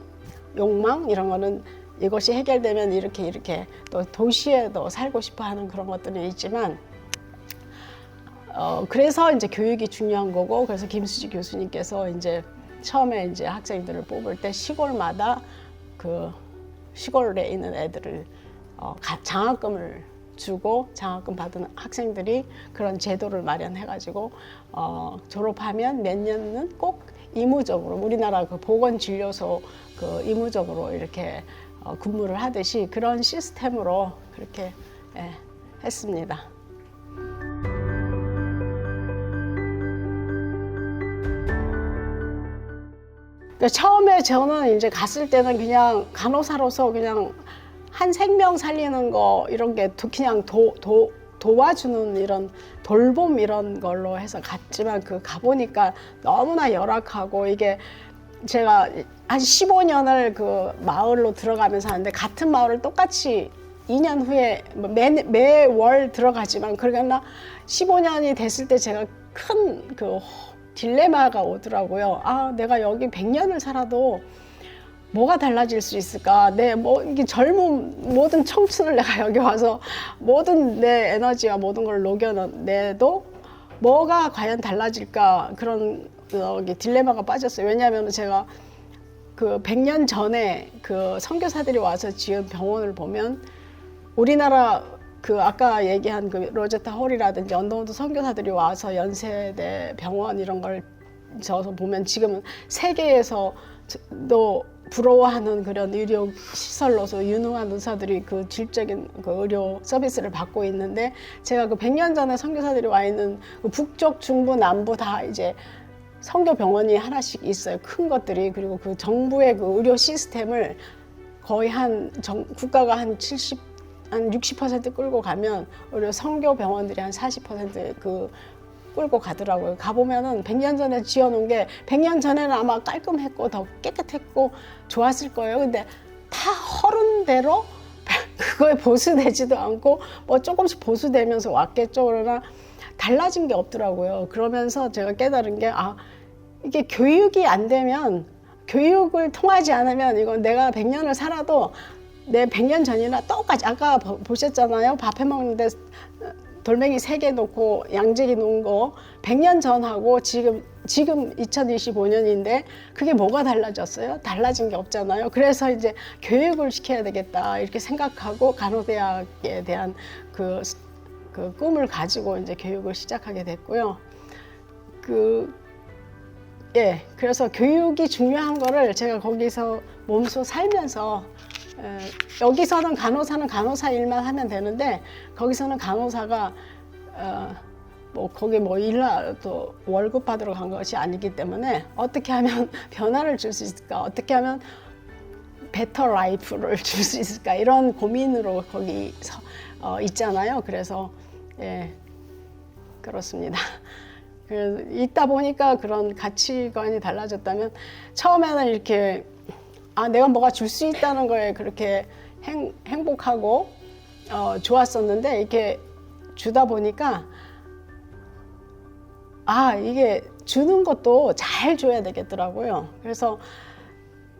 A: 욕망 이런 거는 이것이 해결되면 이렇게 또 도시에도 살고 싶어 하는 그런 것들은 있지만 그래서 이제 교육이 중요한 거고, 그래서 김수지 교수님께서 이제 처음에 이제 학생들을 뽑을 때 시골마다 그 시골에 있는 애들을 장학금을 주고, 장학금 받은 학생들이 그런 제도를 마련해가지고 졸업하면 몇 년은 꼭 의무적으로 우리나라 그 보건진료소 그 의무적으로 이렇게 근무를 하듯이 그런 시스템으로 그렇게 했습니다. 그러니까 처음에 저는 이제 갔을 때는 그냥 간호사로서 그냥 한 생명 살리는 거 이런 게 그냥 도와주는 이런 돌봄 이런 걸로 해서 갔지만 그 가보니까 너무나 열악하고, 이게 제가 한 15년을 그 마을로 들어가면서 하는데 같은 마을을 똑같이 2년 후에 매월 들어가지만, 그러니까 15년이 됐을 때 제가 큰 그 딜레마가 오더라고요. 아, 내가 여기 100년을 살아도 뭐가 달라질 수 있을까? 이게 젊은 모든 청춘을 내가 여기 와서 모든 내 에너지와 모든 걸 녹여내도 뭐가 과연 달라질까? 그런 딜레마가 빠졌어요. 왜냐하면 제가 그 100년 전에 그 선교사들이 와서 지은 병원을 보면, 우리나라 그 아까 얘기한 그 로제타 홀이라든지 언더우드 선교사들이 와서 연세대 병원 이런 걸 저서 보면 지금은 세계에서도 부러워하는 그런 의료 시설로서 유능한 의사들이 그 질적인 그 의료 서비스를 받고 있는데, 제가 그 100년 전에 선교사들이 와 있는 그 북쪽, 중부, 남부 다 이제 선교 병원이 하나씩 있어요. 큰 것들이. 그리고 그 정부의 그 의료 시스템을 거의 국가가 한 60% 끌고 가면 의료 선교 병원들이 한 40% 그 끌고 가더라고요. 가보면은 100년 전에 지어놓은 게 100년 전에는 아마 깔끔했고 더 깨끗했고 좋았을 거예요. 근데 다 허른 대로 그거에 보수되지도 않고 뭐 조금씩 보수되면서 왔겠죠. 그러나 달라진 게 없더라고요. 그러면서 제가 깨달은 게, 이게 교육이 안 되면, 교육을 통하지 않으면 이건 내가 100년을 살아도 내 100년 전이나 똑같이, 아까 보셨잖아요. 밥 해먹는데 돌멩이 3개 놓고 양재기 놓은 거 100년 전하고 지금 2025년인데 그게 뭐가 달라졌어요? 달라진 게 없잖아요. 그래서 이제 교육을 시켜야 되겠다 이렇게 생각하고 간호대학에 대한 그 꿈을 가지고 이제 교육을 시작하게 됐고요. 그래서 교육이 중요한 거를 제가 거기서 몸소 살면서, 여기서는 간호사는 간호사 일만 하면 되는데 거기서는 간호사가 거기 일하도 월급 받으러 간 것이 아니기 때문에 어떻게 하면 변화를 줄 수 있을까, 어떻게 하면 베터 라이프를 줄 수 있을까, 이런 고민으로 거기서 있잖아요. 그래서 그렇습니다. 그래서 있다 보니까 그런 가치관이 달라졌다면, 처음에는 이렇게 내가 뭐가 줄 수 있다는 거에 그렇게 행복하고 좋았었는데, 이렇게 주다 보니까 이게 주는 것도 잘 줘야 되겠더라고요. 그래서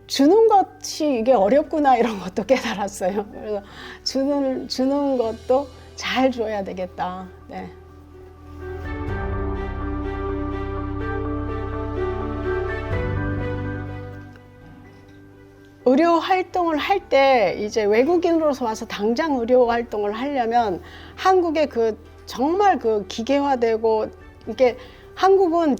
A: 주는 것이 이게 어렵구나 이런 것도 깨달았어요. 그래서 주는 것도 잘 줘야 되겠다. 네. 의료 활동을 할 때, 이제 외국인으로서 와서 당장 의료 활동을 하려면 한국의 정말 기계화되고, 이게 한국은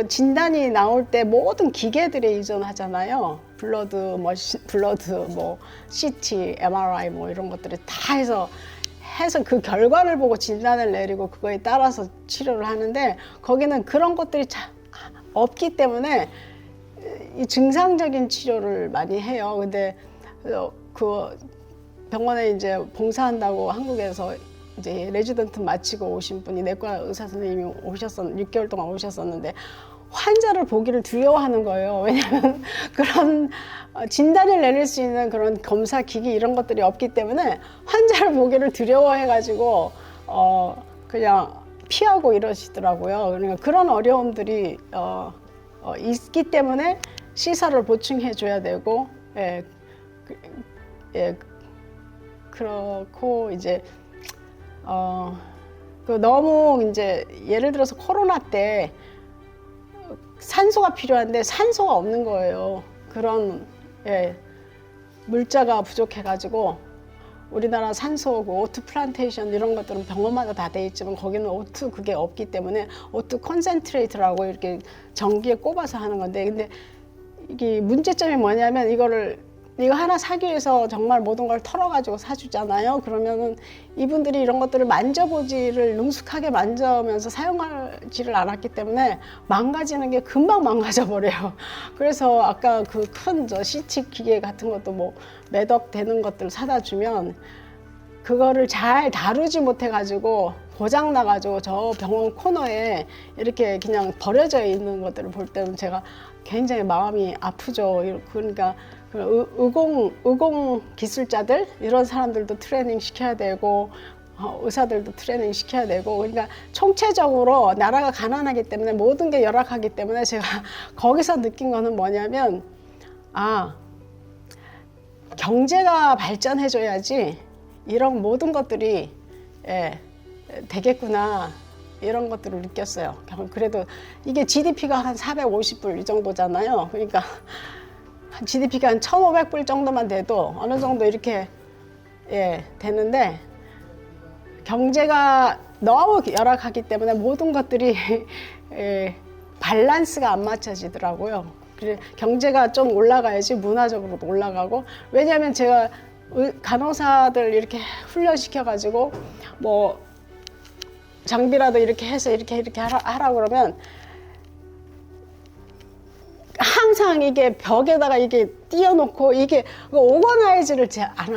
A: 진단이 나올 때 모든 기계들에 의존하잖아요. 블러드, CT, MRI 이런 것들이 다 해서 그 결과를 보고 진단을 내리고 그거에 따라서 치료를 하는데, 거기는 그런 것들이 없기 때문에 이 증상적인 치료를 많이 해요. 근데 그 병원에 이제 봉사한다고 한국에서 이제 레지던트 마치고 오신 분이, 내과 의사 선생님이 6개월 동안 오셨었는데 환자를 보기를 두려워하는 거예요. 왜냐하면 그런 진단을 내릴 수 있는 그런 검사 기기 이런 것들이 없기 때문에 환자를 보기를 두려워해가지고 그냥 피하고 이러시더라고요. 그러니까 그런 어려움들이 있기 때문에 시설을 보충해 줘야 되고, 그렇고 이제 그 너무 이제 예를 들어서 코로나 때 산소가 필요한데 산소가 없는 거예요. 그런 예, 물자가 부족해가지고 우리나라 산소, 오트 플란테이션 이런 것들은 병원마다 다 돼 있지만 거기는 오트 그게 없기 때문에 오트 컨센트레이트라고 이렇게 전기에 꼽아서 하는 건데 근데 이게 문제점이 뭐냐면 이거 하나 사기 위해서 정말 모든 걸 털어가지고 사주잖아요. 그러면은 이분들이 이런 것들을 만져보지를 능숙하게 만져면서 사용하지를 않았기 때문에 망가지는 게 금방 망가져 버려요. 그래서 아까 그 큰 CT 기계 같은 것도 뭐 매덕 되는 것들 사다 주면 그거를 잘 다루지 못해가지고 고장 나가지고 저 병원 코너에 이렇게 그냥 버려져 있는 것들을 볼 때는 제가 굉장히 마음이 아프죠. 그러니까 의공 기술자들 이런 사람들도 트레이닝 시켜야 되고 의사들도 트레이닝 시켜야 되고 그러니까 총체적으로 나라가 가난하기 때문에 모든 게 열악하기 때문에 제가 거기서 느낀 거는 뭐냐면 경제가 발전해줘야지 이런 모든 것들이 되겠구나 이런 것들을 느꼈어요. 그래도 이게 GDP가 한 450불 이 정도잖아요. 그러니까 GDP가 한 1,500불 정도만 돼도 어느 정도 이렇게 되는데 경제가 너무 열악하기 때문에 모든 것들이 밸런스가 안 맞춰지더라고요. 경제가 좀 올라가야지 문화적으로도 올라가고 왜냐하면 제가 간호사들 이렇게 훈련시켜 가지고 뭐 장비라도 이렇게 해서 이렇게 하라 그러면 항상 이게 벽에다가 이게 띄워놓고 이게 오거나이즈를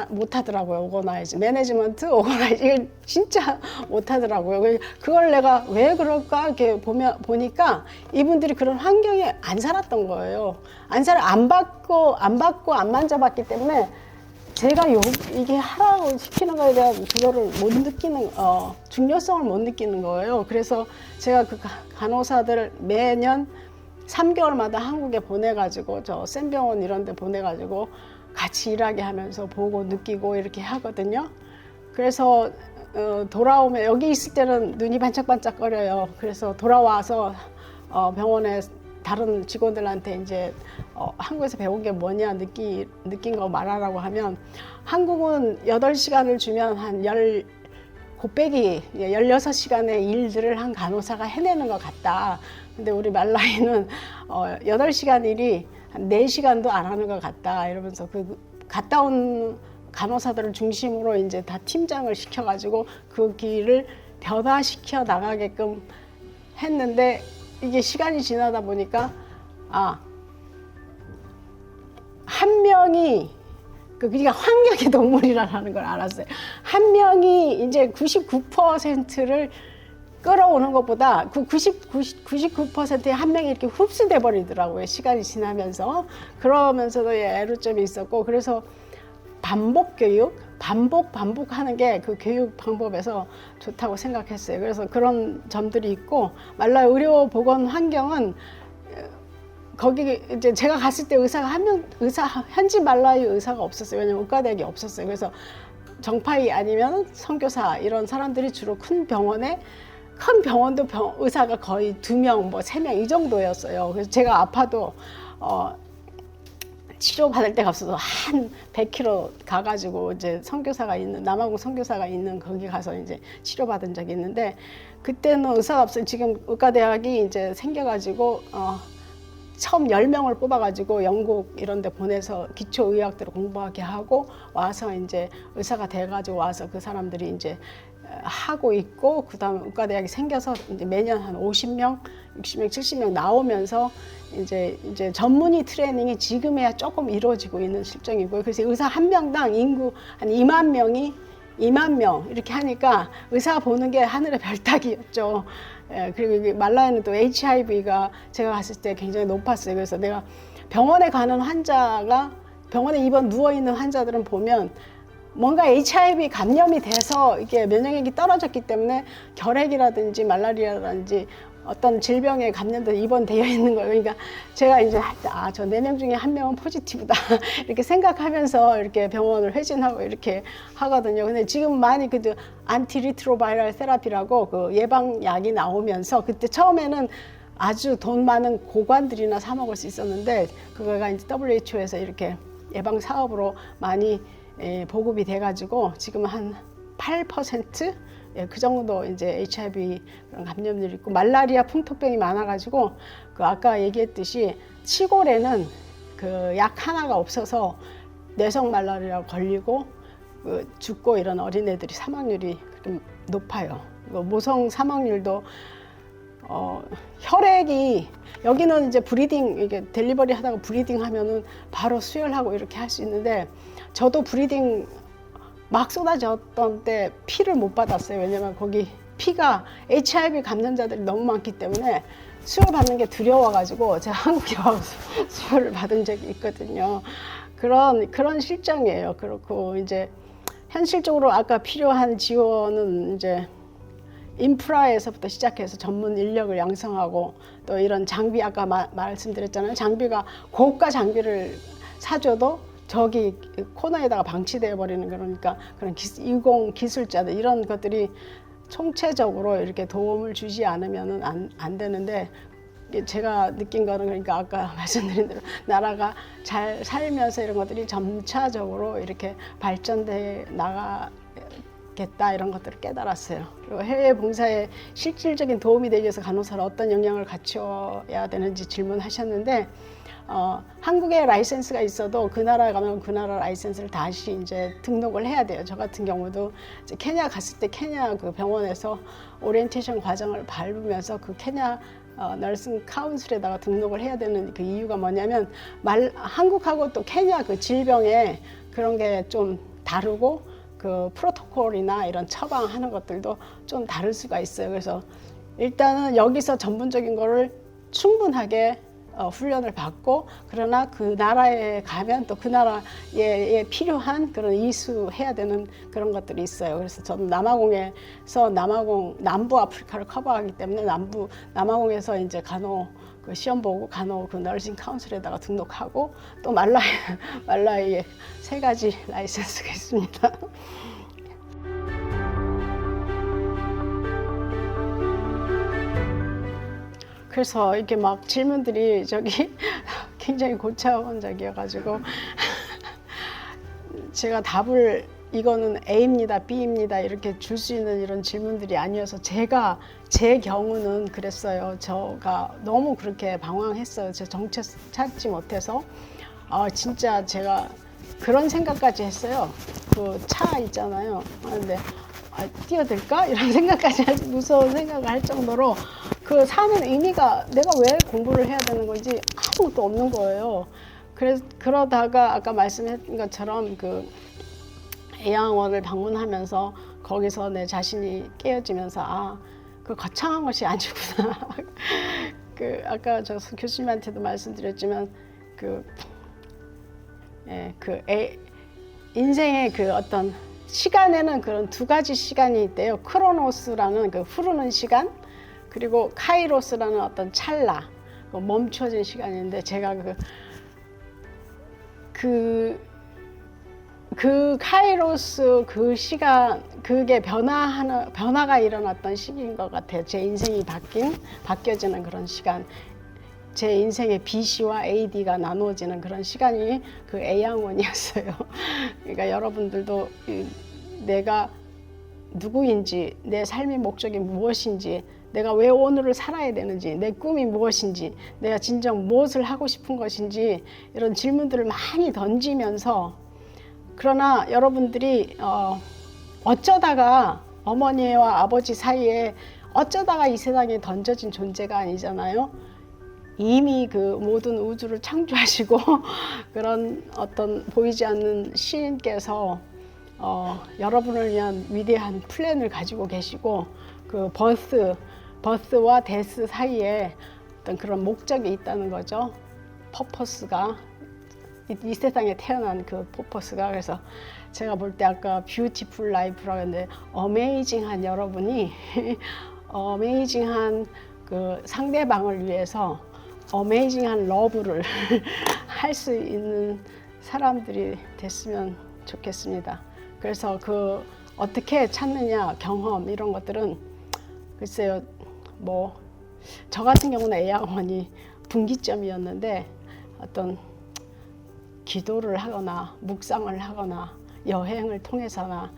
A: 못 하더라고요. 오거나이즈 매니지먼트 오거나이즈 이걸 진짜 못 하더라고요. 그걸 내가 왜 그럴까 이렇게 보니까 이분들이 그런 환경에 안 살았던 거예요. 안 받고 안 만져봤기 때문에 제가 이게 하라고 시키는 거에 대한 그거를 못 느끼는 중요성을 못 느끼는 거예요. 그래서 제가 그 간호사들 매년 3개월마다 한국에 보내가지고 저 센병원 이런 데 보내가지고 같이 일하게 하면서 보고 느끼고 이렇게 하거든요. 그래서 돌아오면 여기 있을 때는 눈이 반짝반짝거려요. 그래서 돌아와서 병원에 다른 직원들한테 이제 한국에서 배운 게 뭐냐 느낀 거 말하라고 하면 한국은 8시간을 주면 한 곱빼기 16시간의 일들을 한 간호사가 해내는 것 같다. 근데 우리 말라이는 8시간 일이 한 4시간도 안 하는 것 같다. 이러면서 그 갔다 온 간호사들을 중심으로 이제 다 팀장을 시켜가지고 그 길을 변화시켜 나가게끔 했는데 이게 시간이 지나다 보니까 한 명이 그러니까 환경의 동물이라는 걸 알았어요. 한 명이 이제 99%를 끌어오는 것보다 그 99%의 한 명이 이렇게 흡수돼 버리더라고요. 시간이 지나면서. 그러면서도 애로점이 있었고 그래서 반복 교육, 반복하는 게 그 교육 방법에서 좋다고 생각했어요. 그래서 그런 점들이 있고 말라이 의료 보건 환경은 거기 이제 제가 갔을 때 현지 말라이 의사가 없었어요. 왜냐면 의과대학이 없었어요. 그래서 정파이 아니면 선교사 이런 사람들이 주로 큰 병원도 의사가 거의 2명, 뭐 3명 이 정도였어요. 그래서 제가 아파도 치료받을 데가 없어서 한 100km 가가지고 이제 남아공 선교사가 있는 거기 가서 이제 치료받은 적이 있는데 그때는 의사가 없어요. 지금 의과대학이 이제 생겨가지고 처음 10명을 뽑아가지고 영국 이런 데 보내서 기초의학들을 공부하게 하고 와서 이제 의사가 돼가지고 와서 그 사람들이 이제 하고 있고 그 다음에 의과대학이 생겨서 이제 매년 한 50명, 60명, 70명 나오면서 이제 전문의 트레이닝이 지금에야 조금 이루어지고 있는 실정이고요. 그래서 의사 한 명당 인구 한 2만 명 이렇게 하니까 의사 보는 게 하늘의 별따기였죠. 그리고 말라이는 또 HIV가 제가 갔을 때 굉장히 높았어요. 그래서 내가 병원에 가는 병원에 누워있는 환자들은 보면 뭔가 HIV 감염이 돼서 이게 면역력이 떨어졌기 때문에 결핵이라든지 말라리아라든지 어떤 질병에 감염돼 입원되어 있는 거예요. 그러니까 제가 이제 저 4명 중에 1명은 포지티브다 이렇게 생각하면서 이렇게 병원을 회진하고 이렇게 하거든요. 근데 지금 많이 그 안티리트로바이럴 테라피라고 그 예방약이 나오면서 그때 처음에는 아주 돈 많은 고관들이나 사 먹을 수 있었는데 그거가 이제 WHO에서 이렇게 예방 사업으로 많이 보급이 돼가지고 지금 한 8%? 예, 그 정도 이제 HIV 그런 감염률이 있고 말라리아 풍토병이 많아가지고 그 아까 얘기했듯이 시골에는 그 약 하나가 없어서 뇌성 말라리아 걸리고 그 죽고 이런 어린애들이 사망률이 좀 높아요. 모성 사망률도 혈액이 여기는 이제 브리딩 이게 델리버리 하다가 브리딩 하면은 바로 수혈하고 이렇게 할 수 있는데 저도 브리딩 막 쏟아졌던 때 피를 못 받았어요. 왜냐면 거기 피가 HIV 감염자들이 너무 많기 때문에 수혈 받는 게 두려워가지고 제가 한국에 와서 수혈을 받은 적이 있거든요. 그런 실정이에요. 그렇고 이제 현실적으로 아까 필요한 지원은 이제 인프라에서부터 시작해서 전문 인력을 양성하고 또 이런 장비 아까 말씀드렸잖아요. 장비가 고가 장비를 사줘도 저기 코너에다가 방치되어 버리는 그러니까 그런 인공 기술자들 이런 것들이 총체적으로 이렇게 도움을 주지 않으면은 안 되는데 제가 느낀 거는 그러니까 아까 말씀드린 대로 나라가 잘 살면서 이런 것들이 점차적으로 이렇게 발전돼 나가겠다 이런 것들을 깨달았어요. 그리고 해외 봉사에 실질적인 도움이 되기 위해서 간호사를 어떤 역량을 갖춰야 되는지 질문하셨는데 한국에 라이센스가 있어도 그 나라에 가면 그 나라 라이센스를 다시 이제 등록을 해야 돼요. 저 같은 경우도 이제 케냐 갔을 때 케냐 그 병원에서 오리엔테이션 과정을 밟으면서 그 케냐 너싱 카운슬에다가 등록을 해야 되는 그 이유가 뭐냐면 한국하고 또 케냐 그 질병에 그런 게 좀 다르고 그 프로토콜이나 이런 처방하는 것들도 좀 다를 수가 있어요. 그래서 일단은 여기서 전문적인 거를 충분하게 훈련을 받고 그러나 그 나라에 가면 또 그 나라에 필요한 그런 이수해야 되는 그런 것들이 있어요. 그래서 저는 남아공에서 남부 아프리카를 커버하기 때문에 남아공에서 이제 간호 그 시험 보고 간호 그 너싱 카운슬에다가 등록하고 또 말라위에 3가지 라이센스가 있습니다. 그래서 이렇게 막 질문들이 저기 굉장히 고차원적이어가지고 제가 답을 이거는 A입니다, B입니다 이렇게 줄 수 있는 이런 질문들이 아니어서 제 경우는 그랬어요. 제가 너무 그렇게 방황했어요. 제 정체 찾지 못해서 진짜 제가 그런 생각까지 했어요. 그 차 있잖아요. 근데 뛰어들까? 이런 생각까지 무서운 생각을 할 정도로 그 사는 의미가 내가 왜 공부를 해야 되는 건지 아무것도 없는 거예요. 그러다가 아까 말씀했던 것처럼 그 애양원을 방문하면서 거기서 내 자신이 깨어지면서 그 거창한 것이 아니구나. 그 아까 저 교수님한테도 말씀드렸지만 인생의 그 어떤 시간에는 그런 2가지 시간이 있대요. 크로노스라는 그 흐르는 시간, 그리고 카이로스라는 어떤 찰나, 멈춰진 시간인데 제가 그 카이로스 그 시간 그게 변화가 일어났던 시기인 것 같아요. 제 인생이 바뀌어지는 그런 시간. 제 인생의 BC와 AD가 나누어지는 그런 시간이 그 애양원이었어요. 그러니까 여러분들도 내가 누구인지, 내 삶의 목적이 무엇인지, 내가 왜 오늘을 살아야 되는지, 내 꿈이 무엇인지, 내가 진정 무엇을 하고 싶은 것인지 이런 질문들을 많이 던지면서 그러나 여러분들이 어쩌다가 어머니와 아버지 사이에 어쩌다가 이 세상에 던져진 존재가 아니잖아요. 이미 그 모든 우주를 창조하시고 그런 어떤 보이지 않는 시인께서 여러분을 위한 위대한 플랜을 가지고 계시고 그 버스와 데스 사이에 어떤 그런 목적이 있다는 거죠. 퍼포스가 이 세상에 태어난 그 퍼포스가. 그래서 제가 볼 때 아까 뷰티풀 라이프라고 했는데 어메이징한 여러분이 어메이징한 그 상대방을 위해서 어메이징한 러브를 할 수 있는 사람들이 됐으면 좋겠습니다. 그래서 그 어떻게 찾느냐, 경험 이런 것들은 글쎄요, 뭐 저 같은 경우는 애양원이 분기점이었는데 어떤 기도를 하거나 묵상을 하거나 여행을 통해서나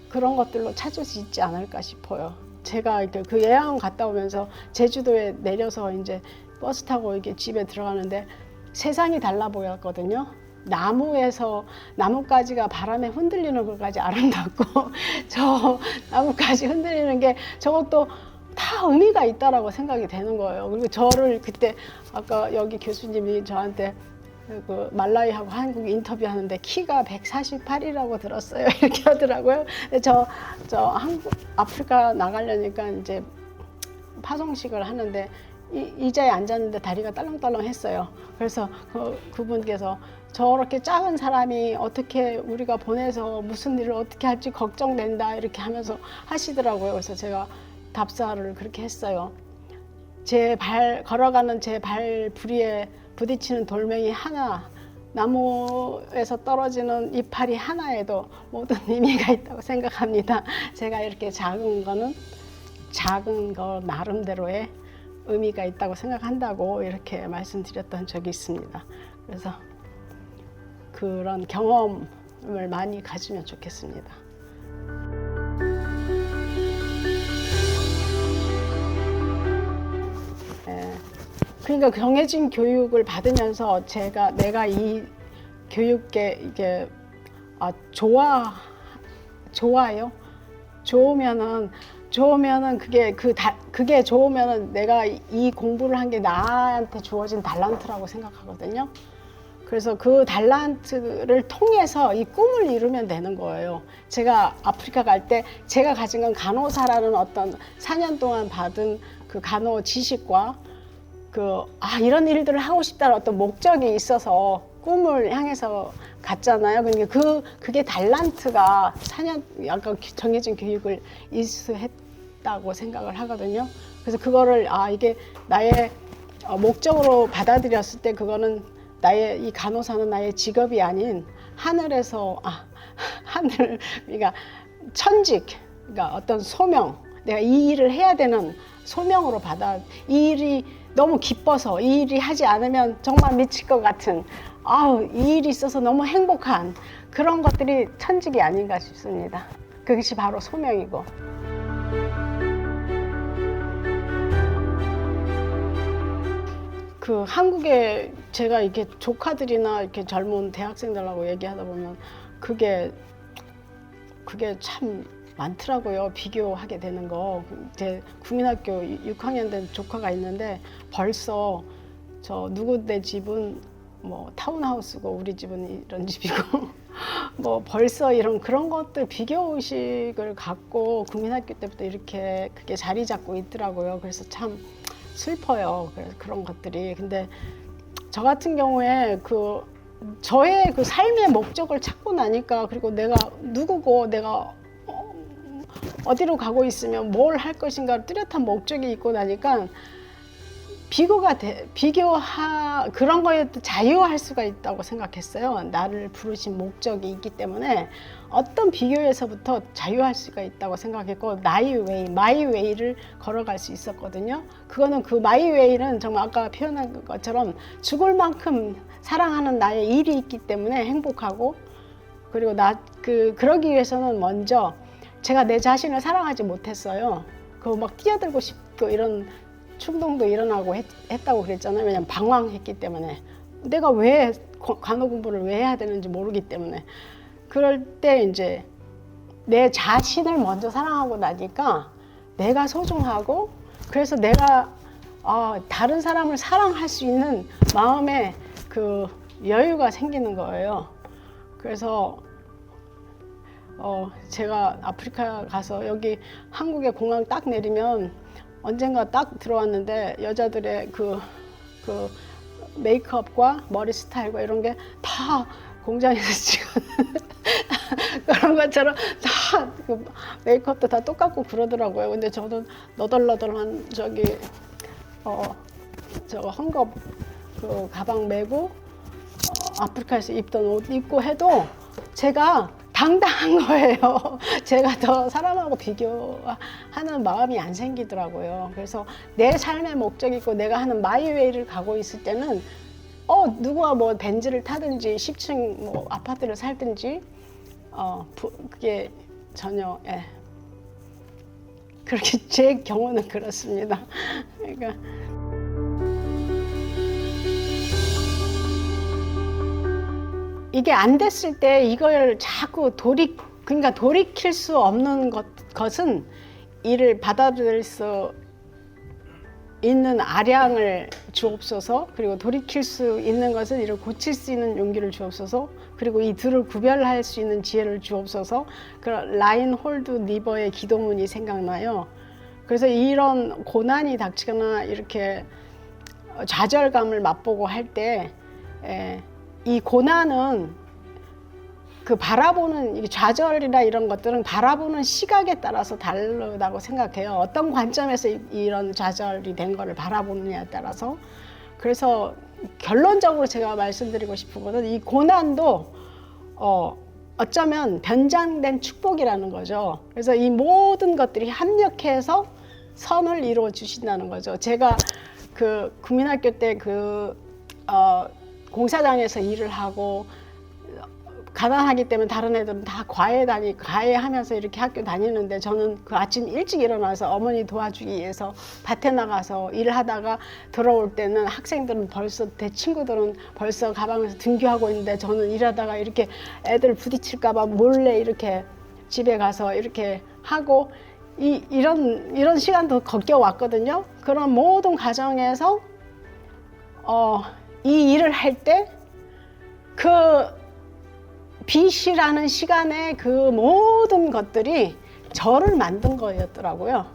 A: 그런 것들로 찾을 수 있지 않을까 싶어요. 제가 그 애양원 갔다 오면서 제주도에 내려서 이제 버스 타고 이렇게 집에 들어가는데 세상이 달라 보였거든요. 나무가지가 바람에 흔들리는 것까지 아름답고 저 나무가지 흔들리는 게 저것도 다 의미가 있다라고 생각이 되는 거예요. 그리고 저를 그때 아까 여기 교수님이 저한테 그 말라위하고 한국 인터뷰하는데 키가 148이라고 들었어요. 이렇게 하더라고요. 저 아프리카 나가려니까 이제 파송식을 하는데 의자에 앉았는데 다리가 딸렁딸렁했어요. 그래서 그분께서 저렇게 작은 사람이 어떻게 우리가 보내서 무슨 일을 어떻게 할지 걱정된다 이렇게 하면서 하시더라고요. 그래서 제가 답사를 그렇게 했어요. 걸어가는 제 발 부리에 부딪히는 돌멩이 하나, 나무에서 떨어지는 이파리 하나에도 모든 의미가 있다고 생각합니다. 제가 이렇게 작은 거 나름대로의 의미가 있다고 생각한다고 이렇게 말씀드렸던 적이 있습니다. 그래서 그런 경험을 많이 가지면 좋겠습니다. 그러니까 정해진 교육을 받으면서 내가 이 교육계 이게 좋아요. 좋으면은 그게 좋으면은 내가 이 공부를 한 게 나한테 주어진 달란트라고 생각하거든요. 그래서 그 달란트를 통해서 이 꿈을 이루면 되는 거예요. 제가 아프리카 갈 때 제가 가진 건 간호사라는 어떤 4년 동안 받은 그 간호 지식과 이런 일들을 하고 싶다는 어떤 목적이 있어서 꿈을 향해서 갔잖아요. 그러니까 그게 달란트가 4년 약간 정해진 교육을 이수했다고 생각을 하거든요. 그래서 그거를 이게 나의 목적으로 받아들였을 때 그거는 이 간호사는 나의 직업이 아닌 하늘에서 그러니까 천직, 그러니까 어떤 소명, 내가 이 일을 해야 되는 소명으로 이 일이 너무 기뻐서 이 일이 하지 않으면 정말 미칠 것 같은 이 일이 있어서 너무 행복한 그런 것들이 천직이 아닌가 싶습니다. 그것이 바로 소명이고. 한국에 제가 이렇게 조카들이나 이렇게 젊은 대학생들하고 얘기하다 보면 그게 참 많더라고요. 비교하게 되는 거. 제 국민학교 6학년 된 조카가 있는데 벌써 누구네 집은 뭐 타운하우스고 우리 집은 이런 집이고 뭐 벌써 그런 것들 비교 의식을 갖고 국민학교 때부터 이렇게 그게 자리 잡고 있더라고요. 그래서 참 슬퍼요. 그런 것들이. 근데 저 같은 경우에 저의 삶의 목적을 찾고 나니까, 그리고 내가 누구고 내가 어디로 가고 있으면 뭘 할 것인가 뚜렷한 목적이 있고 나니까 그런 거에 자유할 수가 있다고 생각했어요. 나를 부르신 목적이 있기 때문에 어떤 비교에서부터 자유할 수가 있다고 생각했고, 마이 웨이를 걸어갈 수 있었거든요. 그거는 그 마이 웨이는 정말 아까 표현한 것처럼 죽을 만큼 사랑하는 나의 일이 있기 때문에 행복하고, 그리고 그러기 위해서는 먼저 제가 내 자신을 사랑하지 못했어요. 막 뛰어들고 싶고 이런 충동도 일어나고 했다고 그랬잖아요. 왜냐면 방황했기 때문에. 내가 왜 간호 공부를 왜 해야 되는지 모르기 때문에. 그럴 때 이제 내 자신을 먼저 사랑하고 나니까 내가 소중하고, 그래서 내가 다른 사람을 사랑할 수 있는 마음에 여유가 생기는 거예요. 그래서 제가 아프리카 가서 여기 한국에 공항 딱 내리면 언젠가 딱 들어왔는데 여자들의 메이크업과 머리 스타일과 이런 게 다 공장에서 찍은 그런 것처럼 다 메이크업도 다 똑같고 그러더라고요. 근데 저는 너덜너덜한 저거 헝겊 그 가방 메고 아프리카에서 입던 옷 입고 해도 제가 당당한 거예요. 제가 더 사람하고 비교하는 마음이 안 생기더라고요. 그래서 내 삶의 목적이 있고 내가 하는 마이웨이를 가고 있을 때는 누가 뭐 벤츠를 타든지 10층 뭐 아파트를 살든지 그게 전혀 그렇게 제 경우는 그렇습니다. 그러니까 이게 안 됐을 때 이걸 자꾸 그러니까 돌이킬 수 없는 것은 이를 받아들일 수 있는 아량을 주옵소서. 그리고 돌이킬 수 있는 것은 이를 고칠 수 있는 용기를 주옵소서. 그리고 이 둘을 구별할 수 있는 지혜를 주옵소서. 그런 라인홀드 리버의 기도문이 생각나요. 그래서 이런 고난이 닥치거나 이렇게 좌절감을 맛보고 할 때 이 고난은 그 바라보는 좌절이나 이런 것들은 바라보는 시각에 따라서 다르다고 생각해요. 어떤 관점에서 이런 좌절이 된 거를 바라보느냐에 따라서. 그래서 결론적으로 제가 말씀드리고 싶은 것은 이 고난도 어쩌면 변장된 축복이라는 거죠. 그래서 이 모든 것들이 합력해서 선을 이루어 주신다는 거죠. 제가 그 국민학교 때 공사장에서 일을 하고 가난하기 때문에 다른 애들은 다 과외하면서 이렇게 학교 다니는데 저는 그 아침 일찍 일어나서 어머니 도와주기 위해서 밭에 나가서 일을 하다가 들어올 때는 학생들은 벌써 제 친구들은 벌써 가방에서 등교하고 있는데 저는 일하다가 이렇게 애들 부딪힐까 봐 몰래 이렇게 집에 가서 이렇게 하고 이런 시간도 겪어왔거든요. 그런 모든 과정에서 이 일을 할 때 그 빚이라는 시간에 그 모든 것들이 저를 만든 거였더라고요.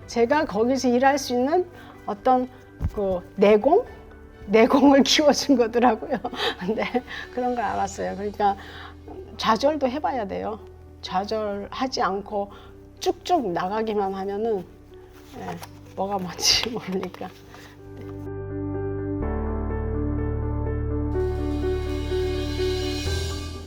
A: 제가 거기서 일할 수 있는 어떤 그 내공을 키워준 거더라고요. 근데 그런 걸 알았어요. 그러니까 좌절도 해봐야 돼요. 좌절하지 않고 쭉쭉 나가기만 하면은 뭐가 뭔지 모르니까.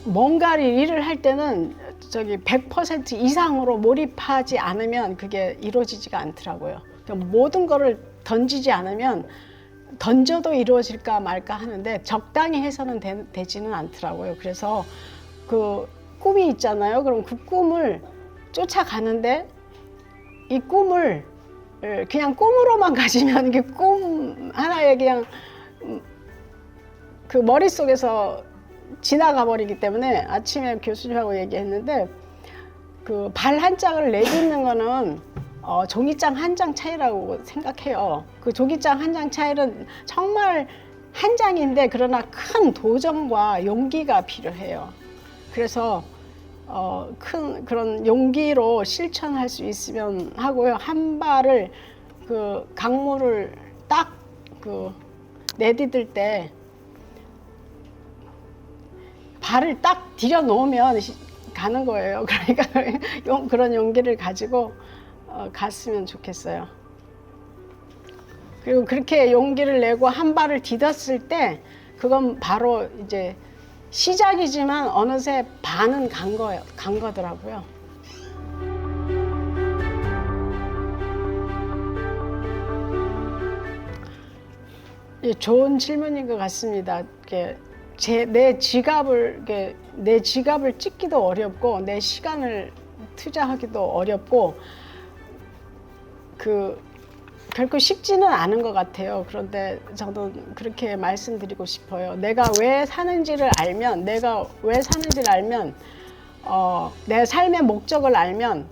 A: 뭔가를 일을 할 때는 100% 이상으로 몰입하지 않으면 그게 이루어지지가 않더라고요. 그러니까 모든 거를 던지지 않으면 던져도 이루어질까 말까 하는데 적당히 해서는 되지는 않더라고요. 그래서 그 꿈이 있잖아요. 그럼 그 꿈을 쫓아가는데 이 꿈을 그냥 꿈으로만 가지면 이게 꿈 하나에 그냥 그 머릿속에서 지나가 버리기 때문에 아침에 교수님하고 얘기했는데 그 발 한 짝을 내딛는 거는 종이장 한 장 차이라고 생각해요. 그 종이장 한 장 차이는 정말 한 장인데 그러나 큰 도전과 용기가 필요해요. 그래서 큰 그런 용기로 실천할 수 있으면 하고요. 한 발을 그 강물을 딱 내디딜 때 발을 딱 들여 놓으면 가는 거예요. 그러니까 그런 용기를 가지고 갔으면 좋겠어요. 그리고 그렇게 용기를 내고 한 발을 디뎠을 때 그건 바로 이제 시작이지만 어느새 반은 간 거더라고요. 좋은 질문인 것 같습니다. 내 지갑을 찢기도 어렵고 내 시간을 투자하기도 어렵고 결코 쉽지는 않은 것 같아요. 그런데 저는 그렇게 말씀드리고 싶어요. 내가 왜 사는지를 알면 내 삶의 목적을 알면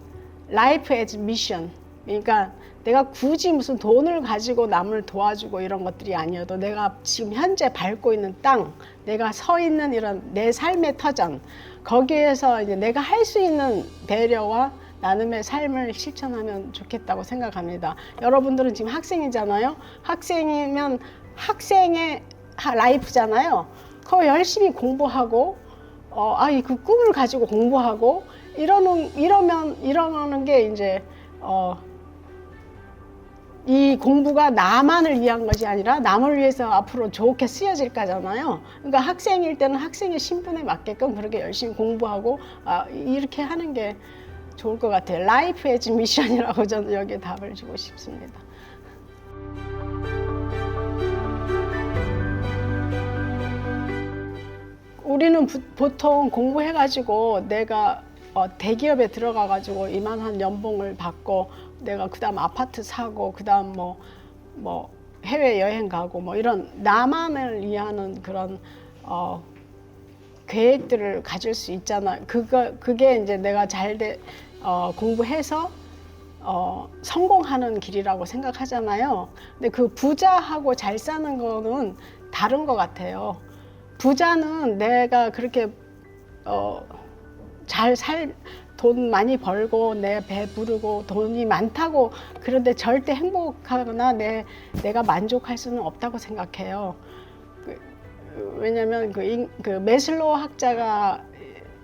A: life as mission, 그러니까 내가 굳이 무슨 돈을 가지고 남을 도와주고 이런 것들이 아니어도 내가 지금 현재 밟고 있는 땅, 내가 서 있는 이런 내 삶의 터전, 거기에서 이제 내가 할 수 있는 배려와 나눔의 삶을 실천하면 좋겠다고 생각합니다. 여러분들은 지금 학생이잖아요. 학생이면 학생의 라이프잖아요. 그거 열심히 공부하고, 그 꿈을 가지고 공부하고 이러는 게 이제 이 공부가 나만을 위한 것이 아니라 남을 위해서 앞으로 좋게 쓰여질 거잖아요. 그러니까 학생일 때는 학생의 신분에 맞게끔 그렇게 열심히 공부하고 이렇게 하는 게 좋을 것 같아요. 라이프 에즈 미션이라고 저는 여기에 답을 주고 싶습니다. 우리는 보통 공부해가지고 내가 대기업에 들어가가지고 이만한 연봉을 받고 내가 그다음 아파트 사고 그다음 뭐 해외 여행 가고 뭐 이런 나만을 위하는 그런 계획들을 가질 수 있잖아. 그게 이제 내가 공부해서 성공하는 길이라고 생각하잖아요. 근데 그 부자하고 잘 사는 거는 다른 것 같아요. 부자는 내가 그렇게 돈 많이 벌고 내 배 부르고 돈이 많다고 그런데 절대 행복하거나 내가 만족할 수는 없다고 생각해요. 왜냐하면 그 메슬로우 학자가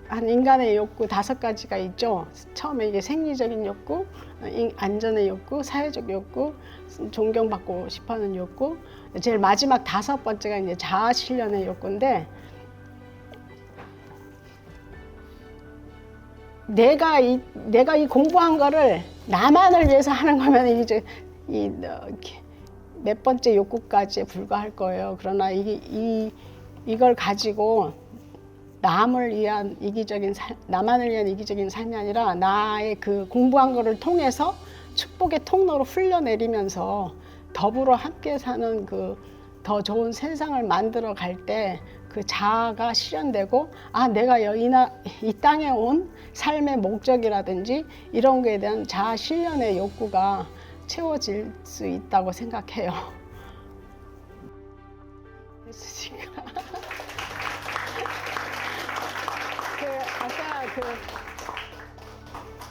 A: 한 인간의 욕구 5가지가 있죠. 처음에 이게 생리적인 욕구, 안전의 욕구, 사회적 욕구, 존경받고 싶어하는 욕구. 제일 마지막 5번째가 이제 자아 실현의 욕구인데, 내가 이 공부한 거를 나만을 위해서 하는 거면 이제 몇 번째 욕구까지에 불과할 거예요. 그러나 이걸 가지고 나만을 위한 이기적인 삶이 아니라 나의 그 공부한 거를 통해서 축복의 통로로 흘려내리면서 더불어 함께 사는 그 더 좋은 세상을 만들어 갈 때 그 자아가 실현되고 내가 이 땅에 온 삶의 목적이라든지 이런 거에 대한 자아 실현의 욕구가 채워질 수 있다고 생각해요.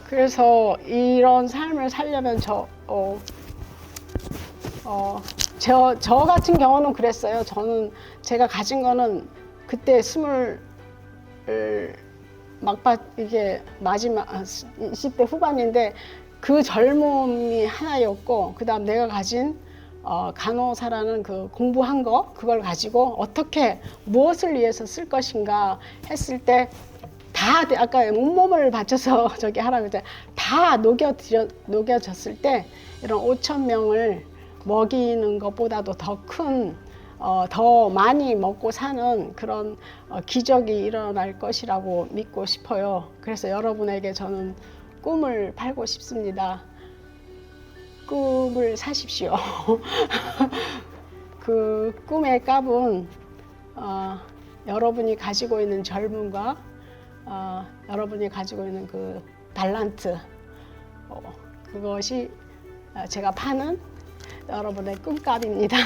A: 그래서 이런 삶을 살려면 저 같은 경우는 그랬어요. 제가 가진 거는 그때 이게 마지막 20대 후반인데 그 젊음이 하나였고, 그 다음 내가 가진 간호사라는 그 공부한 그걸 가지고 무엇을 위해서 쓸 것인가 했을 때 아까 온몸을 바쳐서 저기 하라고 했잖아요. 다 녹여졌을 때 이런 5,000명을 먹이는 것보다도 더 많이 먹고 사는 그런 기적이 일어날 것이라고 믿고 싶어요. 그래서 여러분에게 저는 꿈을 팔고 싶습니다. 꿈을 사십시오. 그 꿈의 값은 여러분이 가지고 있는 젊음과 여러분이 가지고 있는 그 달란트, 그것이 제가 파는 여러분의 꿈값입니다.